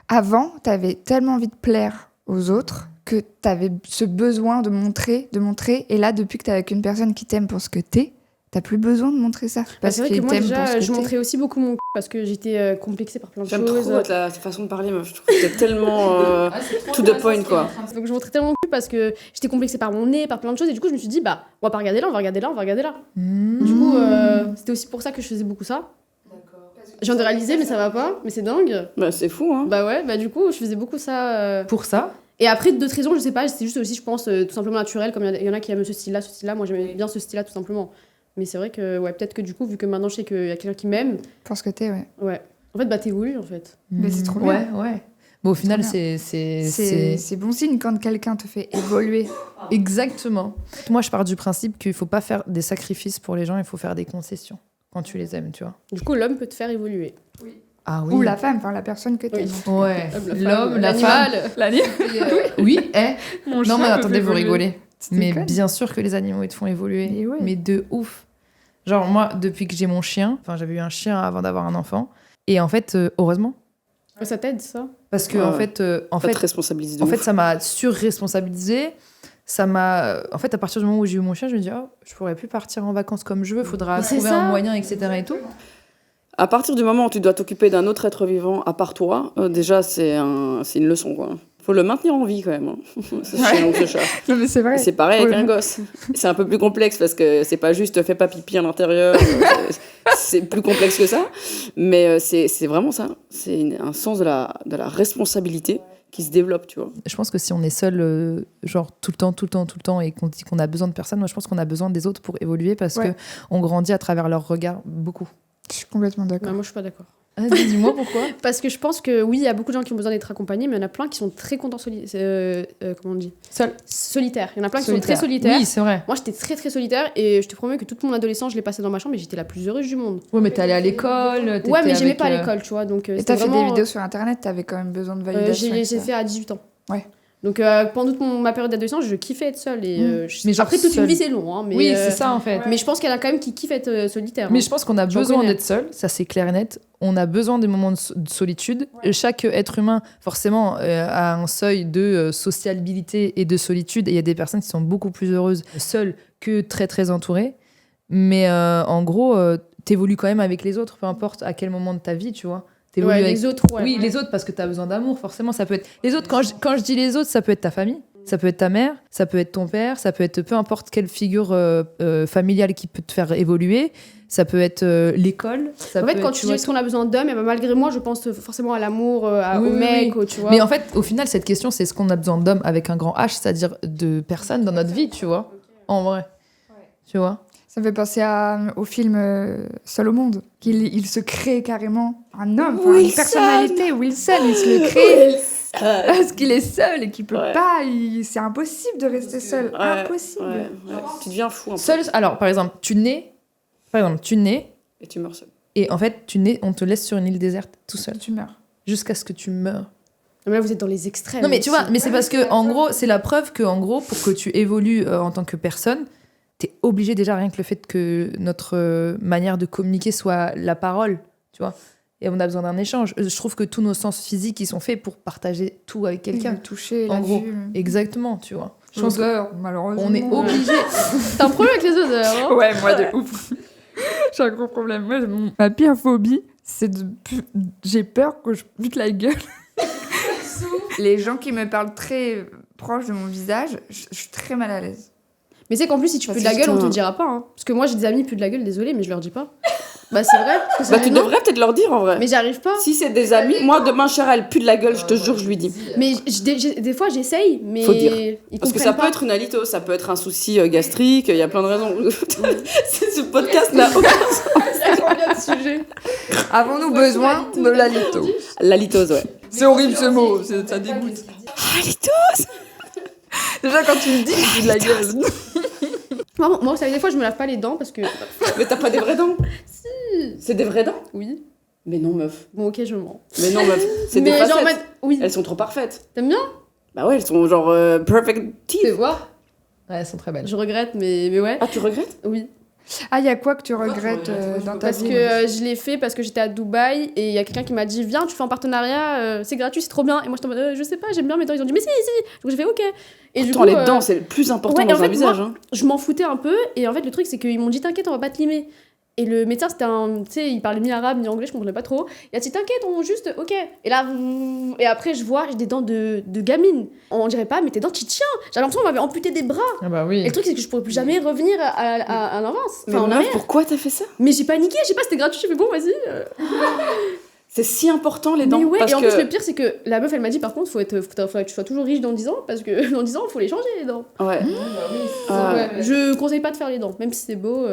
avant, t'avais tellement envie de plaire aux autres que t'avais ce besoin de montrer. Et là, depuis que t'es avec une personne qui t'aime pour ce que t'es, t'as plus besoin de montrer ça. Parce c'est vrai que qu'il moi, t'aime pour ce déjà, que je t'es. montrais aussi beaucoup mon parce que j'étais complexée par plein de J'aime choses. trop ta façon de parler, meuf. Je trouve que t'es tellement to the point, quoi. Donc je montrais tellement mon cul parce que j'étais complexée par mon nez, par plein de choses. Et du coup, je me suis dit, bah, on va pas regarder là, on va regarder là, on va regarder là. Du coup, c'était aussi pour ça que je faisais beaucoup ça. Je viens de réaliser, mais ça va pas. Mais c'est dingue. Bah, c'est fou, hein. Bah ouais, bah du coup, je faisais beaucoup ça. Pour ça. Et après, d'autres raisons, je sais pas, c'est juste aussi, je pense, tout simplement naturel, comme il y en a qui aiment ce style-là. Moi, j'aimais bien ce style-là, tout simplement. Mais c'est vrai que, ouais, peut-être que du coup, vu que maintenant je sais qu'il y a quelqu'un qui m'aime, Pour ce que t'es, ouais. ouais. En fait, bah, t'évolues, en fait. Mais c'est trop Ouais, bien. ouais. Mais au final, trop C'est bon signe quand quelqu'un te fait évoluer. Exactement. Moi, je pars du principe qu'il faut pas faire des sacrifices pour les gens, il faut faire des concessions quand tu les aimes, tu vois. Du coup, l'homme peut te faire évoluer. Ah oui. Ou la femme, enfin la personne que t'aimes. Ouais. L'homme, la l'animal. femme. Oui, Mon Non, chat mais me attendez, fait vous évoluer. rigolez. Tu Mais déconnes. bien sûr que les animaux, ils te font évoluer. Mais ouais. Mais de ouf. Genre, moi, depuis que j'ai mon chien, enfin, j'avais eu un chien avant d'avoir un enfant. Et en fait, heureusement. Ça t'aide, ça? Parce que, Ouais. en Ça fait, te responsabilise de en fait, ouf. ça m'a surresponsabilisée. Ça m'a. En fait, à partir du moment où j'ai eu mon chien, je me dis, oh, je pourrais plus partir en vacances comme je veux, faudra Mais c'est trouver ça. un moyen, etc. et tout. À partir du moment où tu dois t'occuper d'un autre être vivant à part toi, déjà, c'est une leçon, quoi. Faut le maintenir en vie, quand même. Hein. Ce chien ou ce chat. Non, mais c'est vrai. Et c'est pareil avec Ouais. un gosse. C'est un peu plus complexe parce que c'est pas juste fais pas pipi à l'intérieur. C'est plus complexe que ça. Mais c'est vraiment ça. C'est un sens de la responsabilité qui se développe, tu vois. Je pense que si on est seul, genre tout le temps, et qu'on dit qu'on a besoin de personne, moi je pense qu'on a besoin des autres pour évoluer parce Ouais. que on grandit à travers leur regard beaucoup. Je suis complètement d'accord. Ouais, moi, je suis pas d'accord. Dis-moi pourquoi. Parce que je pense que oui, il y a beaucoup de gens qui ont besoin d'être accompagnés, mais il y en a plein qui sont très contents comment on dit? Seul. Solitaires. Il y en a plein qui sont très Solitaire. solitaires. Oui, c'est vrai. Moi, j'étais très très solitaire et je te promets que toute mon adolescence, je l'ai passée dans ma chambre et j'étais la plus heureuse du monde. Ouais, mais t'es allée à l'école. Ouais, mais j'aimais pas l'école, tu vois. Donc, Et c'était t'as fait des vraiment, vidéos sur internet, t'avais quand même besoin de euh, validation. j'ai etc. fait à 18 ans. Ouais. Donc, pendant toute ma période d'adolescence, je kiffais être seule. Et, Mais genre après, toute seule. une vie, c'est long. Hein, mais, Oui, c'est ça en fait. Mais je pense qu'il y en a quand même qui kiffent être solitaire. Mais hein. je pense qu'on a J'en besoin connais. d'être seul, ça c'est clair et net. On a besoin des moments de solitude. Chaque être humain, forcément, a un seuil de sociabilité et de solitude. Et il y a des personnes qui sont beaucoup plus heureuses seules que très très entourées. Mais en gros, t'évolues quand même avec les autres, peu importe à quel moment de ta vie, tu vois. T'évolues Ouais, avec... les autres, ouais. Oui, les autres parce que t'as besoin d'amour, forcément. Ça peut être les autres. Quand je dis les autres, ça peut être ta famille, ça peut être ta mère, ça peut être ton père, ça peut être peu importe quelle figure familiale qui peut te faire évoluer. Ça peut être l'école. Ça En fait, peut quand être, tu vois, dis qu'on a besoin d'hommes, et ben, malgré moi, je pense forcément à l'amour, Oui, au oui, mec, oui. tu vois. Mais en fait, au final, cette question, c'est ce qu'on a besoin d'hommes avec un grand H, c'est-à-dire de personnes dans notre vie, tu vois. En vrai. Tu vois. Ça me fait penser au film Seul au monde, qu'il se crée carrément un homme, enfin, une Wilson. personnalité. Wilson, il se le crée parce qu'il est seul et qu'il peut Ouais. pas. C'est impossible de rester seul. Impossible. Ouais. Tu deviens fou un peu. Seul. Alors, par exemple, tu nais. Et tu meurs seul. Et en fait, tu nais, on te laisse sur une île déserte tout seul Tu meurs. jusqu'à ce que tu meurs. Mais là, vous êtes dans les extrêmes. Non, mais tu aussi. vois, mais c'est parce que en gros, c'est la preuve que en gros, pour que tu évolues en tant que personne, t'es obligé déjà rien que le fait que notre manière de communiquer soit la parole, tu vois. Et on a besoin d'un échange. Je trouve que tous nos sens physiques, ils sont faits pour partager tout avec quelqu'un. Le toucher, En la gros. vue. Exactement, tu vois. Je pense L'odeur, malheureusement. qu'on est obligé. T'as un problème avec les odeurs, hein. Ouais, moi de ouf. J'ai un gros problème. Moi, ma pire phobie, c'est j'ai peur que je bute la gueule. Les gens qui me parlent très proche de mon visage, je suis très mal à l'aise. Mais c'est qu'en plus, si tu Parce pues de la que gueule, on te putain. le dira pas. Hein. Parce que moi, j'ai des amis qui puent de la gueule, désolé, mais je leur dis pas. Bah, c'est vrai. Parce que c'est Bah, tu gênant. devrais peut-être leur dire en vrai. Mais j'y arrive pas. Si c'est des amis, moi demain, Cher, elle pue de la gueule, je te jure, je lui dis. Mais des fois, j'essaye, mais Faut dire. ils Parce que comprennent ça pas. peut être une halitose, ça peut être un souci gastrique, il y a plein de raisons. Ce podcast n'a aucun sens. C'est trop bien de sujet. Avons-nous besoin de la litho? L'halitose, ouais. C'est horrible ce mot, ça dégoûte. Halitose. Déjà quand tu le dis, tu de la gueule. Moi, ça, des fois, je me lave pas les dents parce que. Mais t'as pas des vraies dents? Si. C'est des vraies dents? Oui. Mais non, meuf. Bon, ok, je mens. Mais non, meuf. C'est des Mais genre, facettes. oui. Elles sont trop parfaites. T'aimes bien? Bah ouais, elles sont genre perfect Fais teeth. voir. Ouais, elles sont très belles. Je regrette, mais ouais. Ah, tu regrettes? Oui. Ah, il y a quoi que tu regrettes dans ta Parce vie? que je l'ai fait parce que j'étais à Dubaï et il y a quelqu'un qui m'a dit viens, tu fais en partenariat, c'est gratuit, c'est trop bien. Et moi j'étais en mode je sais pas, j'aime bien mes dents. Ils ont dit mais si. Donc j'ai fait ok. Et Pourtant, les dents, c'est le plus important ouais, et dans en un fait, visage. moi, Hein. je m'en foutais un peu et en fait le truc c'est qu'ils m'ont dit t'inquiète, on va pas te limer. Et le médecin, c'était un. Tu sais, il parlait ni arabe ni anglais, je comprenais pas trop. Il a dit t'inquiète, on juste, ok. Et là, et après, je vois, j'ai des dents de gamine. On dirait pas, mais tes dents, tu tiens. J'avais l'impression qu'on m'avait amputé des bras. Ah bah oui. Et le truc, c'est que je pourrais plus jamais revenir à l'avance. Mais Enfin, en meuf, arrière. pourquoi t'as fait ça? Mais j'ai paniqué, je sais pas, c'était gratuit. J'ai fait bon, vas-y. C'est si important, les dents. Mais ouais, parce et en que... plus, le pire, c'est que la meuf, elle m'a dit par contre, faut que tu sois toujours riche dans 10 ans, parce que dans 10 ans, il faut les changer, les dents. Ouais. Ouais. Je conseille pas de faire les dents, même si c'est beau.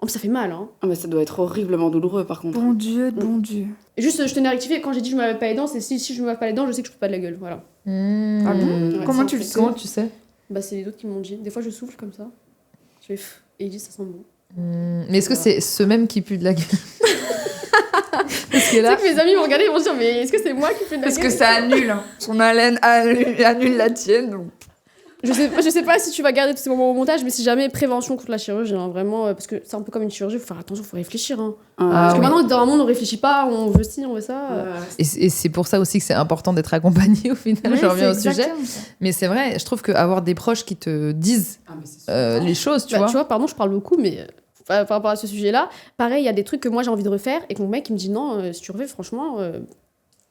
En plus, ça fait mal, hein. Ah, mais ça doit être horriblement douloureux, par contre. Bon Dieu, bon Dieu. Et juste, je tenais à rectifier, quand j'ai dit je me lave pas les dents, c'est si je me lave pas les dents, je sais que je peux pas de la gueule, voilà. Ah bon Ouais, Comment ça, tu le c'est- sais? Comment tu sais? Bah, c'est les autres qui m'ont dit. Des fois, je souffle comme ça. Je fais pff, et ils disent ça sent bon. Mais est-ce que c'est ce même qui pue de la gueule? Parce que Tu là, sais que mes amis vont regarder, ils vont se dire, mais est-ce que c'est moi qui fais de la Parce que gueule ça annule. Hein. Son haleine annule la tienne. Donc. Je sais pas si tu vas garder tous ces moments au montage, mais si jamais prévention contre la chirurgie, hein, vraiment, parce que c'est un peu comme une chirurgie, faut faire attention, faut réfléchir. Hein. Ah, Parce que oui. maintenant, dans un monde, on réfléchit pas, on veut ci, on veut ça. et c'est pour ça aussi que c'est important d'être accompagné au final. Je reviens au sujet. Mais c'est vrai, je trouve qu'avoir des proches qui te disent les choses, tu Bah, vois. tu vois, pardon, je parle beaucoup, mais par rapport à ce sujet-là, pareil, il y a des trucs que moi j'ai envie de refaire et que mon mec il me dit non, si tu refais, franchement,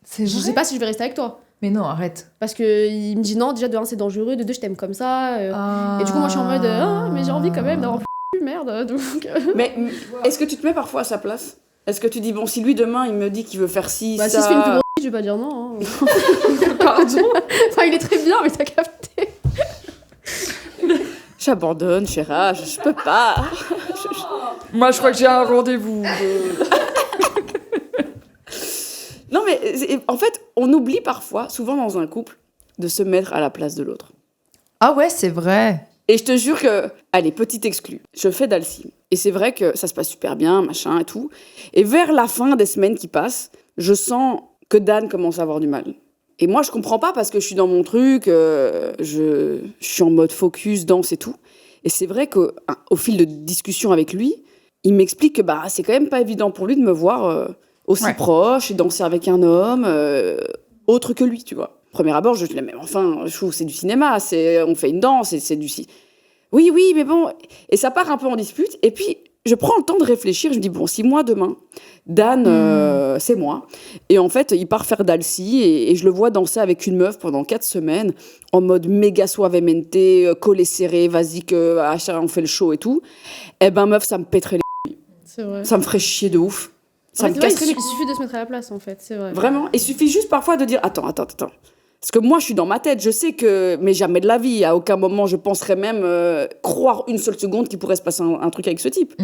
C'est je sais pas si je vais rester avec toi. Mais non, arrête. Parce qu'il me dit non, déjà de 1 c'est dangereux, de 2 je t'aime comme ça. Et du coup, moi je suis en mode ah, mais j'ai envie quand même d'avoir plus merde. Donc, Mais est-ce que tu te mets parfois à sa place? Est-ce que tu dis, bon, si lui demain il me dit qu'il veut faire ci, bah, ça. si je fais une plus grosse, je vais pas dire non. Hein. Pardon. Enfin, il est très bien, mais t'as capté. J'abandonne, chéra, je peux pas. Moi, je crois que j'ai un rendez-vous. Non, mais en fait, on oublie parfois, souvent dans un couple, de se mettre à la place de l'autre. Ah ouais, c'est vrai. Et je te jure que, allez, petite exclue, je fais Dalcy. Et c'est vrai que ça se passe super bien, machin et tout. Et vers la fin des semaines qui passent, je sens que Dan commence à avoir du mal. Et moi, je comprends pas parce que je suis dans mon truc, je suis en mode focus, danse et tout. Et c'est vrai qu'au fil de discussion avec lui, il m'explique que bah, c'est quand même pas évident pour lui de me voir aussi proche et danser avec un homme autre que lui, tu vois. Premier abord, je dis, mais enfin, je trouve que c'est du cinéma, on fait une danse, c'est du... Oui, mais bon... Et ça part un peu en dispute, et puis je prends le temps de réfléchir, je me dis, bon, si moi, demain, Dan, c'est moi, et en fait, il part faire Dalcy, et je le vois danser avec une meuf pendant 4 semaines, en mode méga suavemente, collé serré, vas-y, on fait le show et tout, eh ben, meuf, ça me pèterait les... C'est vrai. Ça me ferait chier de ouf. Ça Ouais, me c'est vrai, casserait les... il suffit de se mettre à la place, en fait, c'est vrai. Vraiment, il suffit juste parfois de dire, attends. Parce que moi, je suis dans ma tête, je sais que... Mais jamais de la vie, à aucun moment, je penserais même croire une seule seconde qu'il pourrait se passer un truc avec ce type.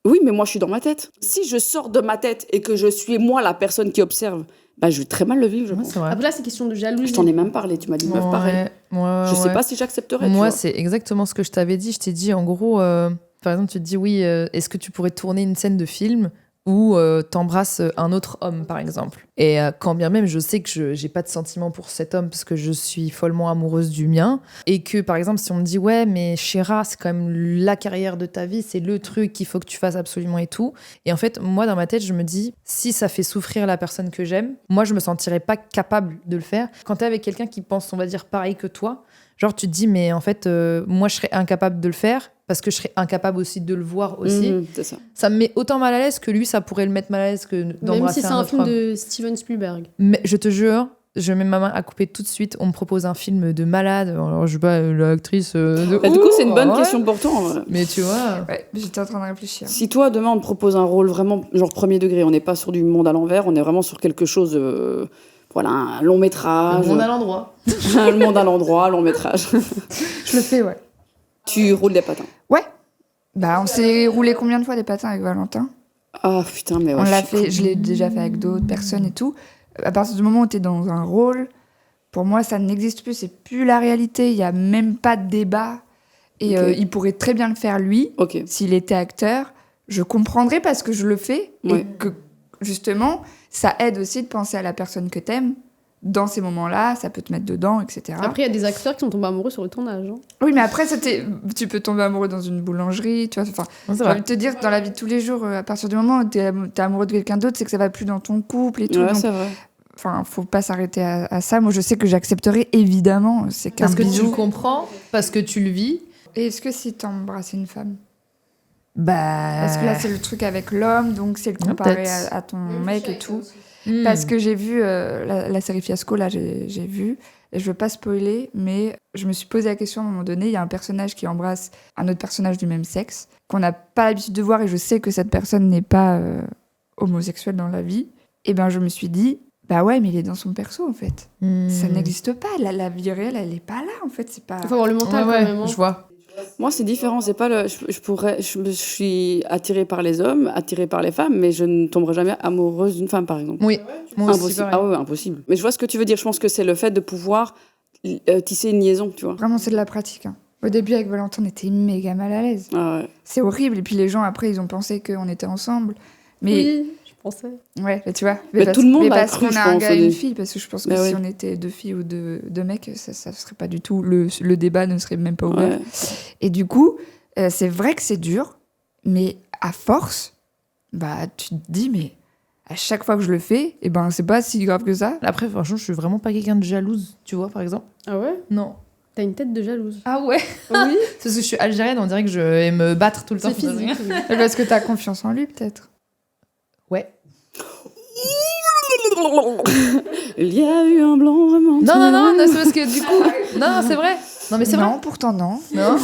Oui, mais moi, je suis dans ma tête. Si je sors de ma tête et que je suis, moi, la personne qui observe, bah, je vais très mal le vivre, je pense. C'est vrai. Après là, c'est question de jalousie. Je t'en ai même parlé, tu m'as dit, meuf, pareil. Je sais pas si j'accepterais, tu Moi, vois. c'est exactement ce que je t'avais dit. Je t'ai dit, en gros, par exemple, tu te dis, oui, est-ce que tu pourrais tourner une scène de film où t'embrasses un autre homme, par exemple. Et quand bien même, je sais que j'ai pas de sentiment pour cet homme parce que je suis follement amoureuse du mien. Et que, par exemple, si on me dit, ouais, mais Chéra, c'est quand même la carrière de ta vie, c'est le truc qu'il faut que tu fasses absolument et tout. Et en fait, moi, dans ma tête, je me dis, si ça fait souffrir la personne que j'aime, moi, je me sentirais pas capable de le faire. Quand t'es avec quelqu'un qui pense, on va dire, pareil que toi, genre, tu te dis, mais en fait, moi, je serais incapable de le faire parce que je serais incapable aussi de le voir aussi. C'est ça. Ça me met autant mal à l'aise que lui, ça pourrait le mettre mal à l'aise que Même d'embrasser si c'est un un autre film homme. de Steven Spielberg. Mais je te jure, je mets ma main à couper tout de suite. On me propose un film de malade. Alors, je sais pas, l'actrice de Bah, du coup, c'est une bonne ouais. question pour toi, en vrai. Mais tu vois... Ouais, j'étais en train de réfléchir. Si toi, demain, on te propose un rôle vraiment, genre premier degré, on n'est pas sur du monde à l'envers, on est vraiment sur quelque chose, voilà, un long métrage. On a l'endroit. Le monde à l'endroit, long métrage. Je le fais, ouais. Tu roules des patins. Ouais. Bah, on s'est roulé combien de fois des patins avec Valentin? Ah putain, mais ouais. On l'a fait, je l'ai déjà fait avec d'autres personnes et tout. À partir du moment où tu es dans un rôle, pour moi, ça n'existe plus. C'est plus la réalité. Il n'y a même pas de débat. Et Ok. il pourrait très bien le faire, lui, Ok. s'il était acteur. Je comprendrais parce que je le fais. Ouais. Et que, justement, ça aide aussi de penser à la personne que t'aimes. dans ces moments-là, ça peut te mettre dedans, etc. Après, il y a des acteurs qui sont tombés amoureux sur le tournage. Hein. Oui, mais après, tu peux tomber amoureux dans une boulangerie, tu vois. Enfin, j'ai envie de te dire, dans la vie de tous les jours, à partir du moment où t'es amoureux de quelqu'un d'autre, c'est que ça va plus dans ton couple et tout. Ouais, donc, c'est vrai. enfin, faut pas s'arrêter à ça. Moi, je sais que j'accepterai, évidemment. C'est qu'un Parce que tu bisou. le comprends, parce que tu le vis. Et est-ce que si t'embrasses une femme? Bah. Parce que là, c'est le truc avec l'homme, donc c'est le comparer peut-être. à ton mec et tout. Hmm. Parce que j'ai vu la série Fiasco, là, j'ai vu. Et je veux pas spoiler, mais je me suis posé la question à un moment donné. Il y a un personnage qui embrasse un autre personnage du même sexe, qu'on n'a pas l'habitude de voir, et je sais que cette personne n'est pas homosexuelle dans la vie. Et ben, je me suis dit, bah ouais, mais il est dans son perso, en fait. Ça n'existe pas. La vie réelle, elle est pas là, en fait. C'est pas... Il faut avoir le mental Ouais, quand même. Hein. je vois. Moi, c'est différent. C'est pas le. Je suis attirée par les hommes, attirée par les femmes, mais je ne tomberai jamais amoureuse d'une femme, par exemple. Oui, moi aussi, Impossible. pareil. Ah ouais, impossible. Mais je vois ce que tu veux dire. Je pense que c'est le fait de pouvoir tisser une liaison, tu vois. Vraiment, c'est de la pratique. Hein. Au début, avec Valentin, on était méga mal à l'aise. Ah ouais. C'est horrible. Et puis les gens, après, ils ont pensé qu'on était ensemble. Mais Oui, je pensais. ouais, tu vois. Mais parce- tout le monde mais a parce cru, qu'on je a un pense, gars au et une début. fille. Parce que je pense que Bah si oui. on était 2 filles ou deux mecs, ça serait pas du tout... Le débat ne serait même pas ouvert. Ouais. Et du coup, c'est vrai que c'est dur. Mais à force, bah, tu te dis, mais à chaque fois que je le fais, et ben, c'est pas si grave que ça. Après, franchement, je suis vraiment pas quelqu'un de jalouse, tu vois, par exemple. Ah ouais? Non. T'as une tête de jalouse. Ah ouais? Oui, C'est parce que je suis algérienne, on dirait que je vais me battre tout le temps. c'est physique. Parce que t'as confiance en lui, peut-être. Ouais. Il y a eu un blanc vraiment. Non, c'est parce que du coup. Non, c'est vrai. Non, mais c'est vrai. Non, pourtant non. Non.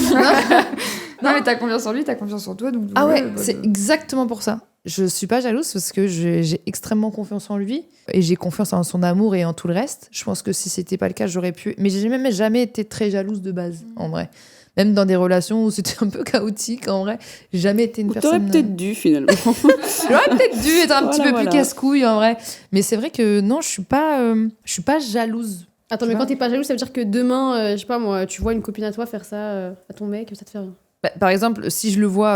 Non, mais t'as confiance en lui, t'as confiance en toi. Donc, Ah ouais, bah, c'est exactement pour ça. Je suis pas jalouse parce que j'ai extrêmement confiance en lui et j'ai confiance en son amour et en tout le reste. Je pense que si c'était pas le cas, j'aurais pu. Mais j'ai même jamais été très jalouse de base, en vrai. Même dans des relations où c'était un peu chaotique, en vrai, j'ai jamais été une T'aurais personne. peut-être dû, finalement. J'aurais peut-être dû être un petit peu Voilà. plus casse-couille, en vrai. Mais c'est vrai que non, je suis pas jalouse. Attends, Tu mais vois quand t'es pas jalouse, ça veut dire que demain, je sais pas moi, tu vois une copine à toi faire ça à ton mec, ça te fait rien. Bah, par exemple, si je le vois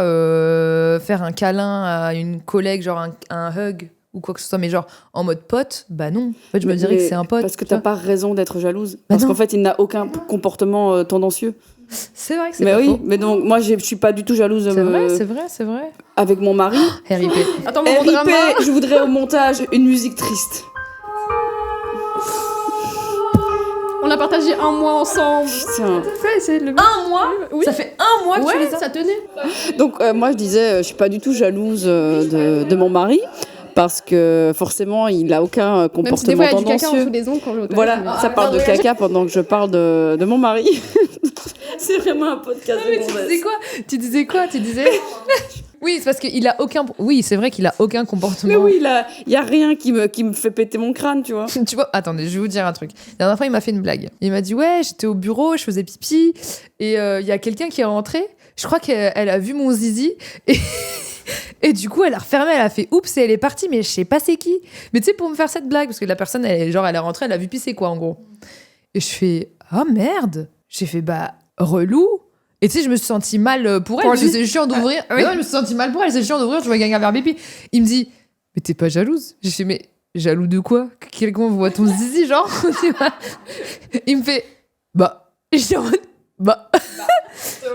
faire un câlin à une collègue, genre un hug ou quoi que ce soit, mais genre en mode pote, bah non. En fait, je me dirais que c'est un pote. Parce que tu t'as vois. pas raison d'être jalouse. Parce non. qu'en fait, il n'a aucun comportement tendancieux. C'est vrai que c'est Mais pas oui, faux. mais donc moi, je suis pas du tout jalouse C'est vrai. avec mon mari. RIP. Attends, mon drama. RIP, je voudrais au montage une musique triste. On a partagé un mois ensemble. Putain. Fais essayer de le Un mois Oui. Ça fait un mois que tu Ouais, les as. ça tenait. Donc moi, je disais, je suis pas du tout jalouse de mon mari. Parce que forcément, il a aucun Même si des fois, comportement il y a du caca en tendancieux. dessous des ongles quand je vais au Voilà, toilette, ça parle de caca pendant que je parle de mon mari. C'est vraiment un podcast de Tu disais quoi Tu disais Oui, c'est parce qu'il a aucun. Oui, c'est vrai qu'il a aucun comportement. Mais oui, il y a rien qui me fait péter mon crâne, tu vois. Tu vois, attendez, je vais vous dire un truc. La dernière fois, il m'a fait une blague. Il m'a dit ouais, j'étais au bureau, je faisais pipi, et il y a quelqu'un qui est rentré. Je crois qu'elle a vu mon zizi et du coup, elle a refermé, elle a fait oups et elle est partie, mais je sais pas c'est qui. Mais tu sais, pour me faire cette blague, parce que la personne, elle est rentrée, elle a vu pisser quoi, en gros. Et je fais oh merde. J'ai fait bah relou. Et tu sais, je me suis sentie mal pour elle, Pour parce que lui. c'est chiant d'ouvrir. Ah, oui. Non, je me suis sentie mal pour elle, c'est chiant d'ouvrir, tu vois quelqu'un faire pipi. Il me dit mais t'es pas jalouse? J'ai fait mais jaloux de quoi? Que quelqu'un voit ton zizi, genre? Tu vois. Il me fait bah. J'étais en mode bah.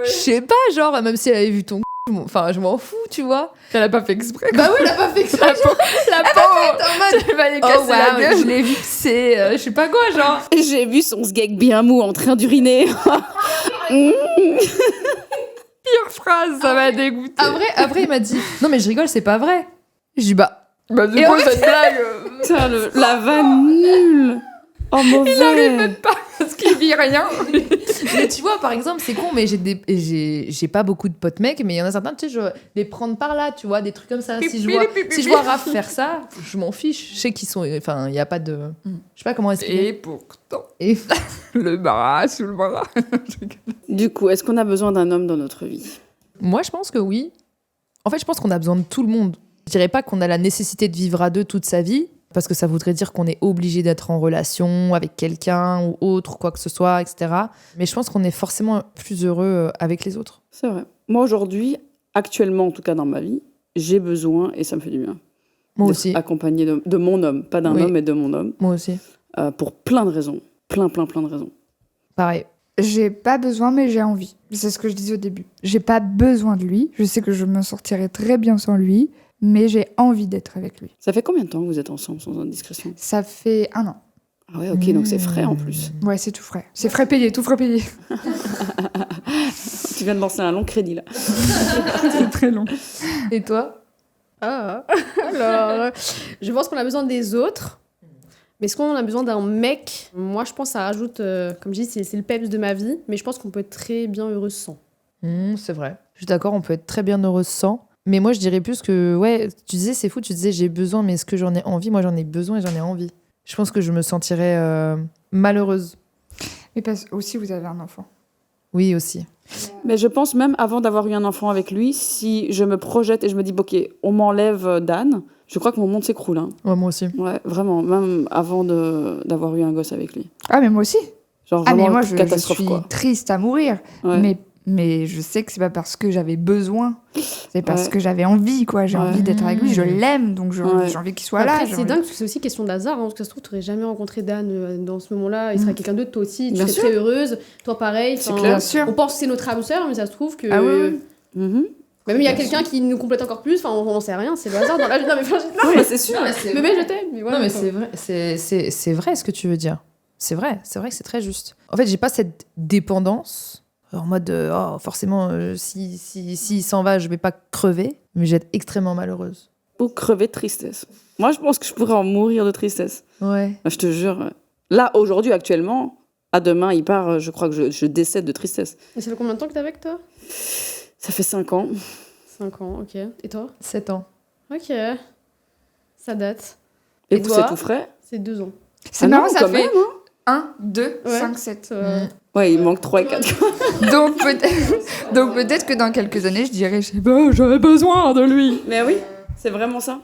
Je sais pas, genre, même si elle avait vu ton enfin, je m'en fous, tu vois. Elle a pas fait exprès. Bah oui, elle a pas fait exprès. La pauvre. En mode, Elle va lui oh casser la wow, gueule. je l'ai vu pisser, je sais pas quoi, genre. J'ai vu son sgeg bien mou en train d'uriner. Pire phrase, ça m'a dégoûté. Après, il m'a dit non, mais je rigole, c'est pas vrai. Je dis bah. Bah, du Et coup, en cette blague, Putain, la vanne nulle. Oh, mauvais. il arrive même pas parce qu'il vit rien. Mais tu vois, par exemple, c'est con, mais j'ai pas beaucoup de potes mecs, mais il y en a certains, tu sais, je les prendre par là, tu vois, des trucs comme ça. Si je vois Raph faire ça, je m'en fiche. Je sais qu'ils sont. Enfin, il y a pas de. Je sais pas comment expliquer. Et pourtant, Et le bras sous le bras. Du coup, est-ce qu'on a besoin d'un homme dans notre vie? moi, je pense que oui. En fait, je pense qu'on a besoin de tout le monde. Je dirais pas qu'on a la nécessité de vivre à deux toute sa vie, parce que ça voudrait dire qu'on est obligé d'être en relation avec quelqu'un ou autre, quoi que ce soit, etc. Mais je pense qu'on est forcément plus heureux avec les autres. C'est vrai. Moi, aujourd'hui, actuellement, en tout cas dans ma vie, j'ai besoin, et ça me fait du bien, Moi d'être aussi. accompagnée de mon homme. Pas d'un Oui. homme, mais de mon homme. Moi aussi. pour plein de raisons. Plein de raisons. Pareil. J'ai pas besoin, mais j'ai envie. C'est ce que je disais au début. J'ai pas besoin de lui. Je sais que je me sortirai très bien sans lui, mais j'ai envie d'être avec lui. Ça fait combien de temps que vous êtes ensemble, sans indiscrétion? Ça fait 1 an. Ah ouais, ok, donc c'est frais en plus. Ouais, c'est tout frais. C'est frais payé, tout frais payé. Tu viens de lancer un long crédit, là. C'est très long. Et toi? Ah, alors, je pense qu'on a besoin des autres. Mais est-ce qu'on a besoin d'un mec? Moi, je pense que ça rajoute, comme je dis, c'est le peps de ma vie. Mais je pense qu'on peut être très bien heureux sans. C'est vrai. Je suis d'accord, on peut être très bien heureuse sans. Mais moi, je dirais plus que, ouais, tu disais, c'est fou, tu disais, j'ai besoin, mais est-ce que j'en ai envie? Moi, j'en ai besoin et j'en ai envie. Je pense que je me sentirais malheureuse. Mais parce aussi, vous avez un enfant. Oui, aussi. Mais je pense même avant d'avoir eu un enfant avec lui, si je me projette et je me dis, ok, on m'enlève Dan, je crois que mon monde s'écroule. Hein. Ouais, moi aussi. Ouais, vraiment, même avant d'avoir eu un gosse avec lui. Ah, mais moi aussi. Genre Ah, mais vraiment moi, je catastrophe, suis quoi. triste à mourir. Ouais. Mais je sais que c'est pas parce que j'avais besoin. C'est parce Ouais. que j'avais envie, quoi. J'ai Ouais. envie d'être avec lui. Je l'aime, donc Ouais. j'ai envie qu'il soit là. Après, j'ai c'est envie- dingue parce que c'est aussi question d'hasard. Hein, parce que ça se trouve, tu n'aurais jamais rencontré Dan dans ce moment-là. Il serait quelqu'un d'autre, toi aussi. Tu Bien serais sûr. très heureuse. Toi, pareil. C'est Enfin, clair. Bien sûr. On pense que c'est notre âme sœur, mais ça se trouve que. Ah ouais. Mhm. Même il y a quelqu'un qui nous complète encore plus. Enfin, on n'en sait rien. C'est le hasard dans la vie. Non, mais, Non, mais c'est sûr. bébé, je t'aime. Mais voilà, non, mais quoi. c'est vrai. C'est vrai ce que tu veux dire. C'est vrai que c'est très juste. En fait, j'ai pas cette dépendance en mode oh, forcément si s'en va, je vais pas crever, mais j'ai être extrêmement malheureuse. Ou crever de tristesse. Moi, je pense que je pourrais en mourir de tristesse. Ouais. Je te jure. Là, aujourd'hui, actuellement, à demain, il part, je crois que je décède de tristesse. Et ça fait combien de temps que t'es avec toi? Ça fait 5 ans. 5 ans, ok. Et toi? 7 ans. Ok. Ça date. Et Et vous, toi c'est tout frais? C'est 2 ans. C'est Ah marrant, non, ça quand fait même, hein. 1, 2, Ouais. 5, 7. Ouais, il manque 3 et 4. Donc peut-être que dans quelques années, je dirais, je sais pas, j'aurais besoin de lui. Mais oui, c'est vraiment ça.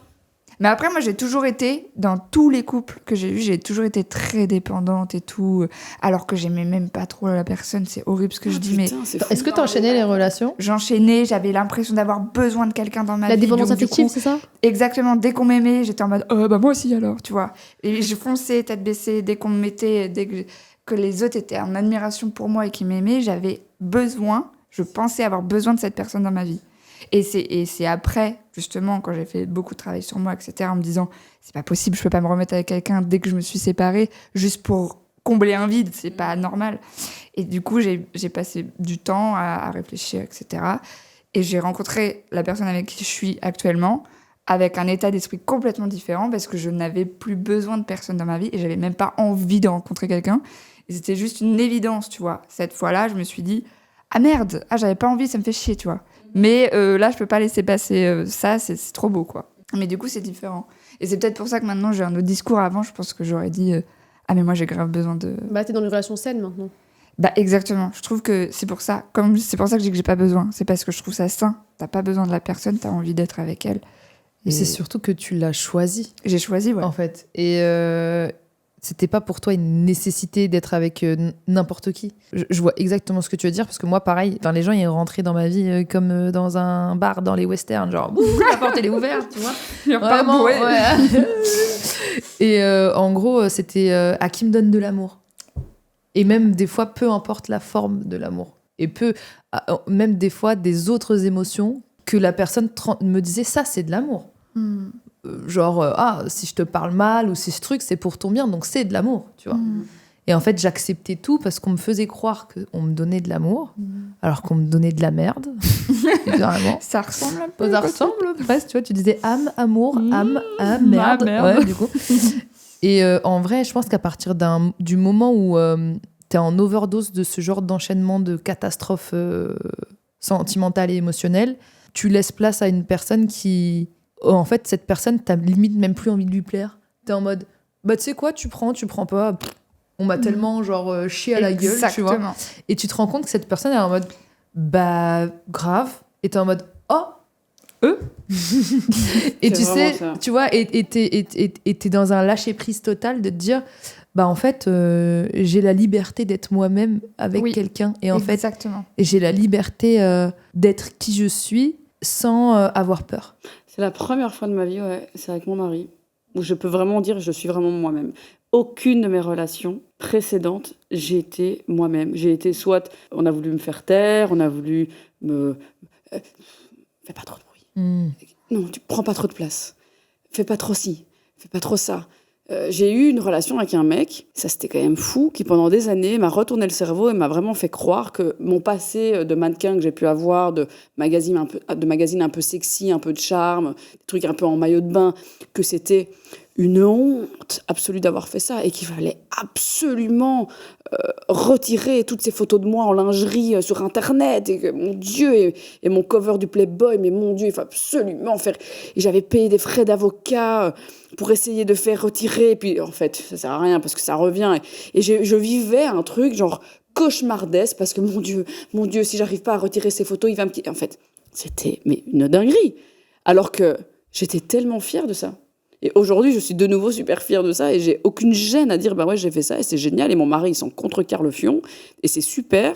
Mais après, moi, j'ai toujours été, dans tous les couples que j'ai eus, j'ai toujours été très dépendante et tout, alors que j'aimais même pas trop la personne. C'est horrible ce que je dis, mais Putain, c'est fou. Est-ce que tu enchaînais les relations? j'enchaînais, j'avais l'impression d'avoir besoin de quelqu'un dans ma La vie. dépendance donc, du affective, coup, c'est ça? exactement, dès qu'on m'aimait, j'étais en mode, bah moi aussi alors, tu vois. Et je fonçais, tête baissée, dès qu'on me mettait, que les autres étaient en admiration pour moi et qui m'aimaient, j'avais besoin, je pensais avoir besoin de cette personne dans ma vie. Et c'est après, justement, quand j'ai fait beaucoup de travail sur moi, etc., en me disant, c'est pas possible, je peux pas me remettre avec quelqu'un dès que je me suis séparée, juste pour combler un vide, c'est pas normal. Et du coup, j'ai passé du temps à réfléchir, etc. Et j'ai rencontré la personne avec qui je suis actuellement, avec un état d'esprit complètement différent, parce que je n'avais plus besoin de personne dans ma vie, et j'avais même pas envie de rencontrer quelqu'un. Et c'était juste une évidence, tu vois. Cette fois-là, je me suis dit, ah merde, j'avais pas envie, ça me fait chier, tu vois. Mais là, je peux pas laisser passer ça, c'est trop beau, quoi. Mais du coup, c'est différent. Et c'est peut-être pour ça que maintenant, j'ai un autre discours. Avant, je pense que j'aurais dit, ah mais moi, j'ai grave besoin de... Bah, t'es dans une relation saine maintenant. Bah exactement, je trouve que c'est pour ça. C'est pour ça que je dis que j'ai pas besoin. C'est parce que je trouve ça sain. T'as pas besoin de la personne, t'as envie d'être avec elle. Mais Et c'est surtout que tu l'as choisi, j'ai choisi, ouais. en fait. Et c'était pas pour toi une nécessité d'être avec n'importe qui. Je vois exactement ce que tu veux dire, parce que moi, pareil, enfin, les gens, ils rentraient dans ma vie comme dans un bar dans les westerns, genre, bouh, la porte, elle est ouverte, tu vois. Vraiment, ouais. ouais. Et en gros, c'était à qui me donne de l'amour. Et même des fois, peu importe la forme de l'amour. Et même des fois, des autres émotions que la personne me disait, ça, c'est de l'amour. Genre, si je te parle mal ou si ce truc, c'est pour ton bien, donc c'est de l'amour, tu vois. Et en fait, j'acceptais tout parce qu'on me faisait croire qu'on me donnait de l'amour, alors qu'on me donnait de la merde, littéralement. Ça ressemble un peu. Ça ressemble presque, tu vois, tu disais âme, amour, âme, merde. merde. Ouais, du coup. Et en vrai, je pense qu'à partir du moment où t'es en overdose de ce genre d'enchaînement de catastrophes sentimentales et émotionnelles, tu laisses place à une personne qui... En fait, cette personne, t'as limite même plus envie de lui plaire. T'es en mode, bah tu sais quoi, tu prends pas. Pff, on m'a tellement genre chié à la gueule, tu vois. Exactement. Et tu te rends compte que cette personne est en mode, bah grave. Et t'es en mode, oh, et C'est tu sais, vraiment ça. tu vois, et t'es dans un lâcher-prise total de te dire, bah en fait, j'ai la liberté d'être moi-même avec Oui. quelqu'un. Et en fait, Exactement. j'ai la liberté d'être qui je suis sans avoir peur. C'est la première fois de ma vie, ouais, c'est avec mon mari, où je peux vraiment dire je suis vraiment moi-même. aucune de mes relations précédentes, j'ai été moi-même. J'ai été soit, on a voulu me faire taire, on a voulu me... fais pas trop de bruit. Non, tu prends pas trop de place. Fais pas trop ci, fais pas trop ça. J'ai eu une relation avec un mec, ça c'était quand même fou, qui pendant des années m'a retourné le cerveau et m'a vraiment fait croire que mon passé de mannequin que j'ai pu avoir, de magazine un peu sexy, un peu de charme, des trucs un peu en maillot de bain, que c'était une honte absolue d'avoir fait ça et qu'il fallait absolument retirer toutes ces photos de moi en lingerie sur Internet et que, mon Dieu, et mon cover du Playboy, mais mon Dieu, il faut absolument faire... Et j'avais payé des frais d'avocat pour essayer de faire retirer, et puis en fait, ça sert à rien parce que ça revient. Et je vivais un truc genre cauchemardesque parce que mon Dieu, si j'arrive pas à retirer ces photos, il va me quitter. En fait, c'était une dinguerie. Alors que j'étais tellement fière de ça. Et aujourd'hui, je suis de nouveau super fière de ça et j'ai aucune gêne à dire bah ouais, j'ai fait ça et c'est génial et mon mari il s'en contrecarre le fion et c'est super.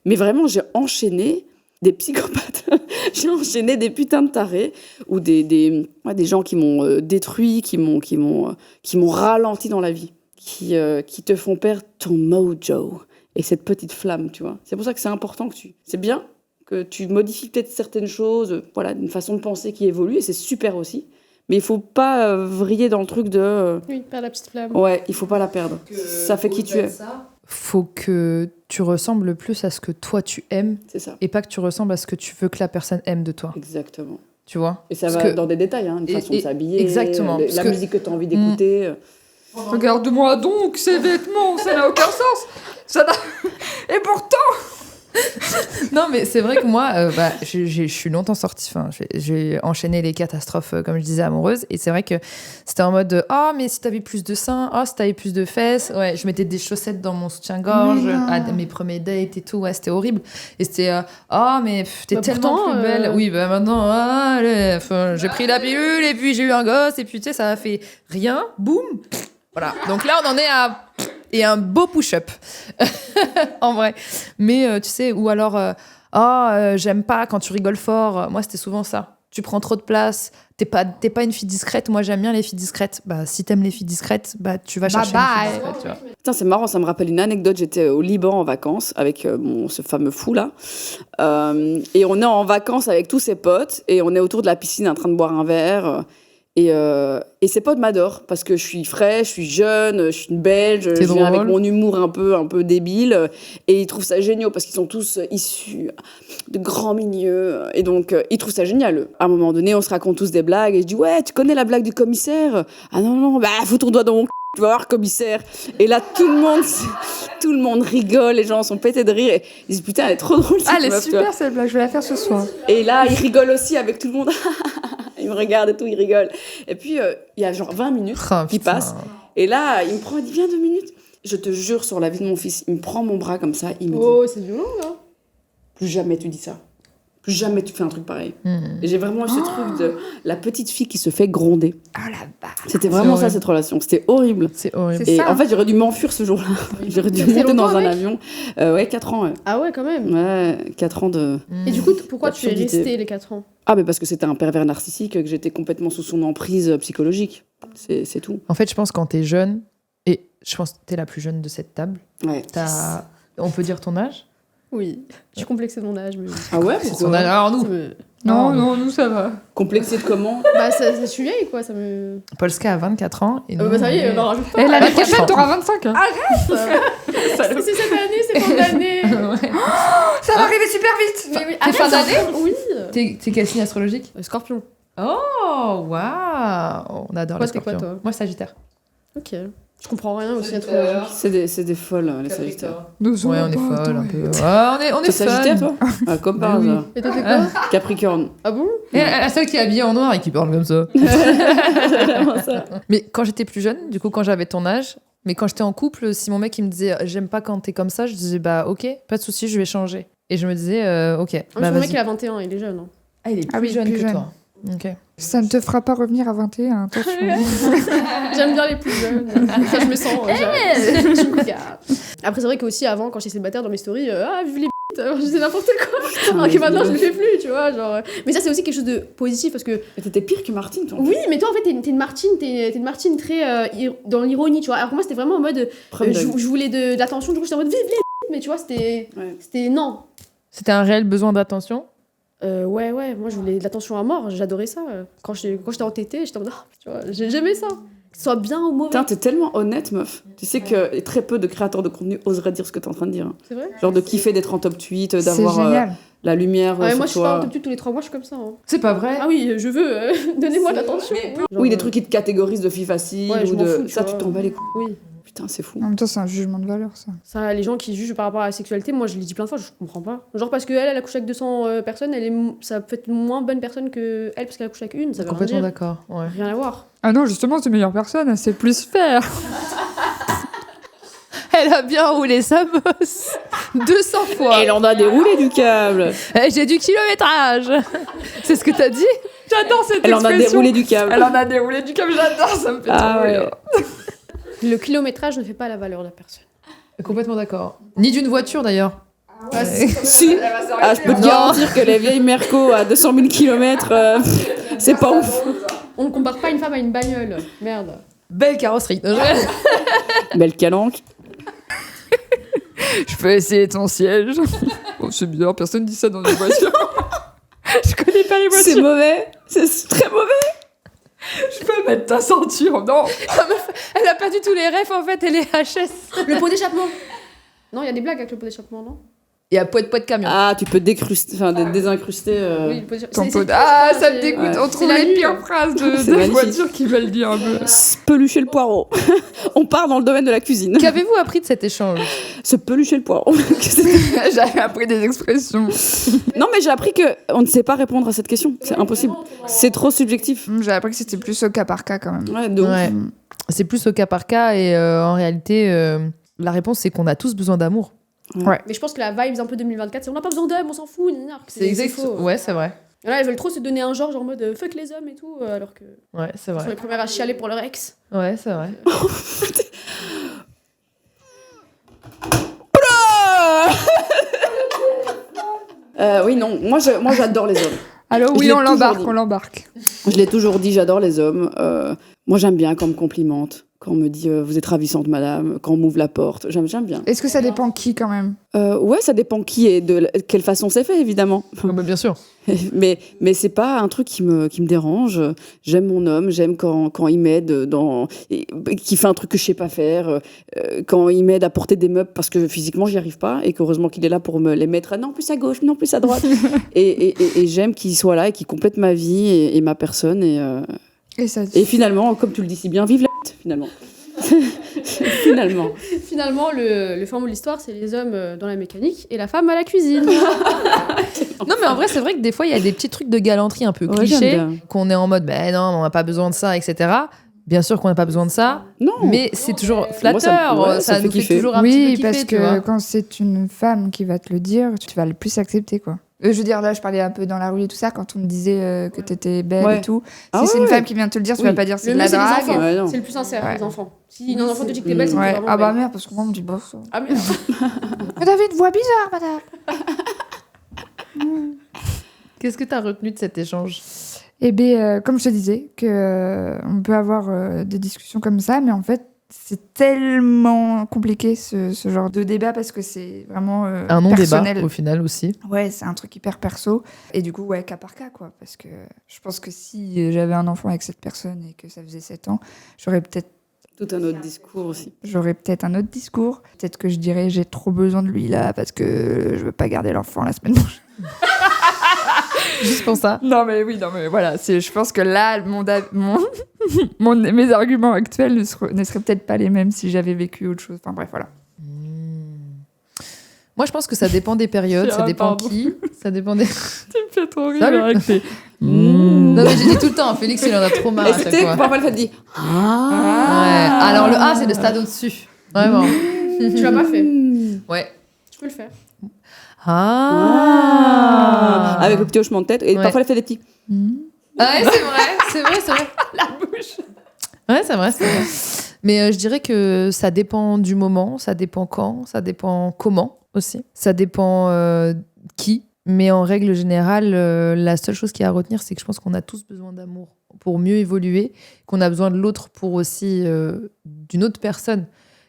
Mais vraiment, j'ai enchaîné des psychopathes, j'ai enchaîné des putains de tarés ou des gens qui m'ont détruit, qui m'ont ralenti dans la vie, qui te font perdre ton mojo et cette petite flamme, tu vois. C'est pour ça que c'est important c'est bien que tu modifies peut-être certaines choses, voilà, une façon de penser qui évolue et c'est super aussi. Mais il faut pas vriller dans le truc de... Oui, perdre la petite flamme. Ouais, il faut pas la perdre. Ça fait qui tu es. Faut que tu ressembles plus à ce que toi tu aimes. C'est ça. Et pas que tu ressembles à ce que tu veux que la personne aime de toi. Exactement. Tu vois ? Et ça va dans des détails, hein, une façon de s'habiller, exactement, la musique que tu as envie d'écouter. Regarde-moi donc ces vêtements, ça n'a aucun sens. Et pourtant... Non, mais c'est vrai que moi, je suis longtemps sortie. Enfin, j'ai enchaîné les catastrophes, comme je disais, amoureuses. Et c'est vrai que c'était en mode mais si t'avais plus de seins, si t'avais plus de fesses. Ouais, je mettais des chaussettes dans mon soutien-gorge à mes premiers dates et tout. Ouais, c'était horrible. Et c'était mais t'es tellement plus belle. Oui, maintenant, allez, j'ai pris la pilule et puis j'ai eu un gosse. Et puis tu sais, ça a fait rien. Boum. Voilà. Donc là, on en est à. Et un beau push-up, en vrai. Mais tu sais, ou alors, j'aime pas quand tu rigoles fort. Moi, c'était souvent ça. Tu prends trop de place, t'es pas une fille discrète. Moi, j'aime bien les filles discrètes. Bah, si t'aimes les filles discrètes, bah, tu vas chercher une fille discrète, tu vois. Putain, c'est marrant, ça me rappelle une anecdote. J'étais au Liban en vacances avec ce fameux fou là. Et on est en vacances avec tous ses potes et on est autour de la piscine en train de boire un verre. Et ses potes m'adorent parce que je suis fraîche, je suis jeune, je suis une Belge, je viens avec mon humour un peu débile et ils trouvent ça génial parce qu'ils sont tous issus de grands milieux et donc ils trouvent ça génial. À un moment donné, on se raconte tous des blagues et je dis ouais, tu connais la blague du commissaire ? Ah non, bah fous ton doigt dans mon tu vas voir commissaire. Et là tout le monde rigole, les gens sont pétés de rire et ils disent putain, elle est trop drôle cette elle est meuf, super cette blague, je vais la faire ce soir. Et là, ils rigolent aussi avec tout le monde. Ils me regardent et tout, ils rigolent. Et puis, il y a genre 20 minutes qui passent. Et là, il me prend, il dit, viens 2 minutes. Je te jure, sur la vie de mon fils, il me prend mon bras comme ça, il me dit... Oh, c'est violent, là. Plus jamais tu dis ça. Plus jamais tu fais un truc pareil. Et j'ai vraiment eu ce truc de la petite fille qui se fait gronder. Oh la barre. C'était vraiment ça, cette relation. C'était horrible. C'est horrible. Et ça. en fait, j'aurais dû m'enfuir ce jour-là. J'aurais dû monter dans un avion. Ouais, 4 ans. Ouais. Ah ouais, quand même. Ouais, 4 ans de... Et du coup, pourquoi tu es Absurdité. resté les 4 ans ? Ah, mais parce que c'était un pervers narcissique, que j'étais complètement sous son emprise psychologique. C'est tout. En fait, je pense quand t'es jeune, et je pense que t'es la plus jeune de cette table, Ouais. on peut dire ton âge ? Oui. Je suis complexée de mon âge, mais... Ah ouais, C'est pourquoi son âge. Alors nous, Non, nous ça va. Complexé de comment? Bah, ça, je suis vieille, quoi, ça me... Polska a 24 ans. Et bah, nous, ça y est, on est- on en rajoute pas. Et l'année 24 prochaine, ans. t'auras 25. Hein. C'est cette année, c'est fin d'année. Ouais. Ça va arriver super vite. Mais oui, T'es fin d'année ? Oui. T'es quel signe astrologique ? Scorpion. Oh, waouh. On adore Toi, les t'es quoi, scorpions. toi ? Moi, Sagittaire. Ok. Je comprends rien aussi à astrologie. C'est des folles, les Sagittaires. Nous Ouais, on est pas, folle un attends, peu. Ouais, on est T'es Sagittaire, fun. toi? Ah, comme par Oui. hasard. Et toi, t'es quoi ? Capricorne. Ah bon ? Et la seule qui est habillée en noir et qui parle comme ça. Mais quand j'étais plus jeune, du coup, quand j'avais ton âge, mais quand j'étais en couple, si mon mec il me disait j'aime pas quand t'es comme ça, je disais bah ok, pas de souci, je vais changer. Et je me disais ok. Mon mec, il a 21, il est jeune. Hein. Ah, il est plus Ah oui, jeune plus que jeune. toi. Ok. Ça ne te fera pas revenir à 21, attention. J'aime bien les plus jeunes. Ça, je me sens. Je me regarde. Après, c'est vrai qu'aussi, avant, quand j'étais célibataire dans mes stories, vive les je disais n'importe quoi. Alors que maintenant, je le fais plus, tu vois. Genre... Mais ça, c'est aussi quelque chose de positif parce que. Mais t'étais pire que Martine, toi. Oui, mais toi, en fait, t'es une Martine, t'es une Martine très dans l'ironie, tu vois. Alors que moi, c'était vraiment en mode. Je voulais de l'attention, du coup, j'étais en mode vive les mais tu vois, c'était non. C'était un réel besoin d'attention? Ouais, moi, je voulais de l'attention à mort, j'adorais ça. Quand j'étais entêtée, j'étais en mode, tu vois, j'aimais ça. Que ce soit bien ou mauvais. Putain, t'es tellement honnête, meuf. Tu sais que très peu de créateurs de contenu oseraient dire ce que t'es en train de dire. C'est vrai? Genre de kiffer d'être en top tweet, C'est d'avoir génial. la lumière Ouais, sur moi, je suis pas en toi. top tweet tous les 3 mois, je suis comme ça. Hein. C'est pas vrai? Ah oui, je veux, donnez-moi de l'attention. Oui, des trucs qui te catégorisent de fille facile Ouais, je ou m'en de... fous, tu ça, vois. tu t'en bats les couilles. Oui. Putain, c'est fou. En même temps, c'est un jugement de valeur, ça. Ça, les gens qui jugent par rapport à la sexualité, moi je l'ai dit plein de fois, je comprends pas. Genre parce qu'elle a couché avec 200 personnes, ça peut être une moins bonne personne que elle parce qu'elle a couché avec une, ça veut rien Complètement dire. d'accord. Ouais. Rien à voir. Ah non, justement, c'est une meilleure personne, elle sait plus faire. Elle a bien roulé sa bosse 200 fois. Elle en a déroulé du câble. J'ai du kilométrage. C'est ce que t'as dit? J'adore cette Elle en a déroulé du câble. Elle en a déroulé du câble, j'adore, ça me fait Ah trop ouais. rire. Le kilométrage ne fait pas la valeur de la personne. Complètement d'accord. Ni d'une voiture d'ailleurs. Si. Ah, je peux te Non. garantir que les vieilles Merco à 200 000 km, c'est pas ouf. On ne compare pas une femme à une bagnole. Merde. Belle carrosserie. Belle calanque. Je peux essayer ton siège. Oh, c'est bizarre, personne dit ça dans une voiture. Je connais pas les voitures. C'est mauvais. C'est très mauvais. Je peux mettre ta ceinture, non. Elle a pas du tout les refs en fait, elle est HS. Le pot d'échappement. Non, il y a des blagues avec le pot d'échappement, non? Il y a poète de camion. Ah, tu peux désincruster. Oui, le pot d'échappement. Ton C'est- pot- c'est- Ah, ça me c'est- dégoûte. Ouais. On trouve C'est la les nuit. pires phrases C'est de magnifique. voitures qui veulent dire un peu. Pelucher le poireau. On part dans le domaine de la cuisine. Qu'avez-vous appris de cet échange? Se pelucher le poireau. J'avais appris des expressions. Non, mais j'ai appris qu'on ne sait pas répondre à cette question. C'est impossible. C'est trop subjectif. J'ai appris que c'était plus au cas par cas quand même. Ouais, de ouf. Ouais. C'est plus au cas par cas et en réalité, la réponse c'est qu'on a tous besoin d'amour. Mais je pense que la vibe un peu 2024, c'est on n'a pas besoin d'hommes, on s'en fout. C'est faux. Ouais, c'est vrai. Et là, ils veulent trop se donner un genre mode fuck les hommes et tout, alors que Ouais, c'est ils sont vrai. les premières à chialer pour leur ex. Ouais, c'est vrai. Oui, non. Moi, j'adore les hommes. Alors Je oui, l'ai on toujours l'embarque, dit. on l'embarque. Je l'ai toujours dit, j'adore les hommes. Moi, j'aime bien quand on me complimente, quand on me dit vous êtes ravissante, madame, quand on m'ouvre la porte. J'aime bien. Est-ce que ça dépend qui quand même? Ouais, ça dépend qui et de quelle façon c'est fait, évidemment. Bien sûr. mais c'est pas un truc qui me dérange. J'aime mon homme, j'aime quand il m'aide qui fait un truc que je sais pas faire, quand il m'aide à porter des meubles parce que physiquement j'y arrive pas et qu'heureusement qu'il est là pour me les mettre non plus à gauche, non plus à droite. et j'aime qu'il soit là et qu'il complète ma vie et ma personne et finalement, comme tu le dis si bien, vive la finalement. Finalement. Finalement, le fin mot de l'histoire, c'est les hommes dans la mécanique et la femme à la cuisine. Non, mais en vrai, c'est vrai que des fois, il y a des petits trucs de galanterie un peu Ouais, clichés, j'aime bien. qu'on est en mode, ben non, on n'a pas besoin de ça, etc. Bien sûr qu'on n'a pas besoin de ça, Non. mais c'est toujours Moi, flatteur, ouais, ça fait nous fait kiffer. toujours un petit Oui, peu kiffer, parce tu que vois. quand c'est une femme qui va te le dire, tu vas le plus accepter, quoi. Je veux dire, là, je parlais un peu dans la rue et tout ça, quand on me disait que t'étais belle Ouais. et tout. Ah Si c'est ouais, une ouais. femme qui vient te le dire, tu Oui. vas pas dire c'est Le de mieux, la c'est les drague. enfants. Ouais, non. C'est le plus sincère, Ouais. les enfants. Si un enfant te dit que t'es belle, c'est que t'es Ouais. vraiment Ah bah belle. merde, parce que moi, on me dit bof. Ah merde. Vous avez une voix bizarre, madame. Qu'est-ce que tu as retenu de cet échange? Eh bien, comme je te disais, on peut avoir des discussions comme ça, mais en fait, c'est tellement compliqué ce genre de débat parce que c'est vraiment Un non-débat, personnel. au final, aussi. Ouais, c'est un truc hyper perso. Et du coup, ouais, cas par cas, quoi. Parce que je pense que si j'avais un enfant avec cette personne et que ça faisait 7 ans, j'aurais peut-être Tout un autre discours aussi. un autre discours. Peut-être que je dirais j'ai trop besoin de lui là parce que je veux pas garder l'enfant la semaine prochaine. Juste pour ça. Non mais voilà, je pense que là mes arguments actuels ne seraient peut-être pas les mêmes si j'avais vécu autre chose. Enfin bref, voilà. Moi, je pense que ça dépend des périodes, ça dépend qui, ça dépend des... Tu me fais trop rire Salut. avec tes... Non, mais j'ai dit tout le temps, Félix, il en a trop marre à chaque C'était fois. parfois le fait de dire Ouais. Alors, le A, c'est le stade au-dessus. Vraiment. Tu l'as pas fait. Ouais. Tu peux le faire. Ah. avec le petit hochement de tête et Ouais. parfois elle fait des petits. Ah ouais, c'est vrai. La bouche. Ouais, c'est vrai. Mais je dirais que ça dépend du moment, ça dépend quand, ça dépend comment. aussi. Ça dépend qui. Mais en règle générale, la seule chose qu'il y a à retenir, c'est que je pense qu'on a tous besoin d'amour pour mieux évoluer, qu'on a besoin de l'autre pour aussi d'une autre personne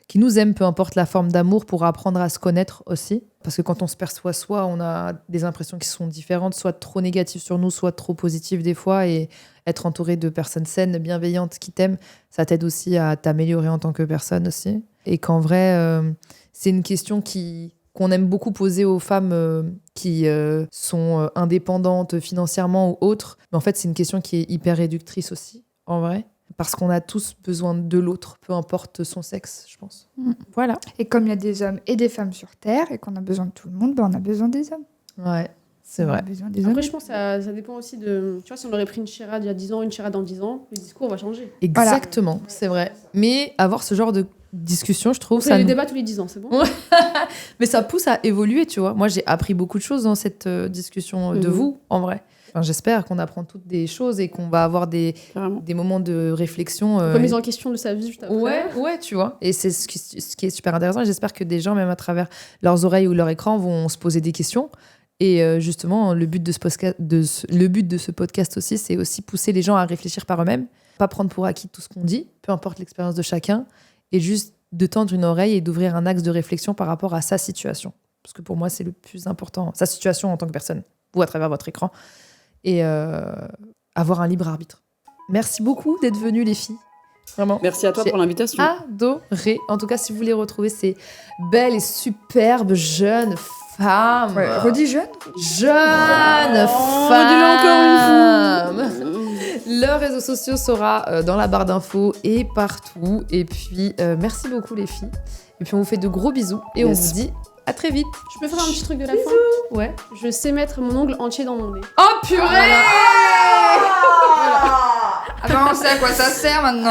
qui nous aime, peu importe la forme d'amour, pour apprendre à se connaître aussi. Parce que quand on se perçoit soi, on a des impressions qui sont différentes, soit trop négatives sur nous, soit trop positives des fois. Et être entouré de personnes saines, bienveillantes, qui t'aiment, ça t'aide aussi à t'améliorer en tant que personne aussi. Et qu'en vrai, c'est une question qu'on aime beaucoup poser aux femmes qui sont indépendantes financièrement ou autres. Mais en fait, c'est une question qui est hyper réductrice aussi, en vrai. Parce qu'on a tous besoin de l'autre, peu importe son sexe, je pense. Voilà. Et comme il y a des hommes et des femmes sur Terre, et qu'on a besoin de tout le monde, on a besoin des hommes. Ouais, c'est vrai. On a besoin des Après, hommes. je pense que ça dépend aussi de... Tu vois, si on aurait pris une Chirade il y a 10 ans, une Chirade dans 10 ans, le discours va changer. Exactement, c'est vrai. Mais avoir ce genre de discussion, je trouve... On fait les débats tous les 10 ans, c'est bon? Mais ça pousse à évoluer, tu vois. Moi, j'ai appris beaucoup de choses dans cette discussion de vous, en vrai. Enfin, j'espère qu'on apprend toutes des choses et qu'on va avoir des moments de réflexion. Remise en question de sa vie juste après. Ouais, tu vois. Et c'est ce qui est super intéressant. J'espère que des gens, même à travers leurs oreilles ou leur écran, vont se poser des questions. Et justement, le but de ce podcast aussi, c'est aussi pousser les gens à réfléchir par eux-mêmes. Pas prendre pour acquis tout ce qu'on dit, peu importe l'expérience de chacun. Et juste de tendre une oreille et d'ouvrir un axe de réflexion par rapport à sa situation. Parce que pour moi, c'est le plus important. Sa situation en tant que personne, vous à travers votre écran. Et avoir un libre arbitre. Merci beaucoup d'être venues, les filles. Vraiment. Merci à toi pour l'invitation. Adoré. En tout cas, si vous voulez retrouver ces belles et superbes jeunes femmes. Ouais, redis jeune. Jeunes femmes. Leurs réseaux sociaux sera dans la barre d'infos et partout. Et puis, merci beaucoup, les filles. Et puis, on vous fait de gros bisous. Et on vous dit à très vite. Je peux faire un petit truc de la fin? Ouais. Je sais mettre mon ongle entier dans mon nez. Oh purée! Ah ben on sait à quoi ça sert maintenant.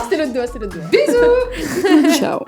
C'était l'autre doigt, c'était l'autre doigt. Bisous. Ciao.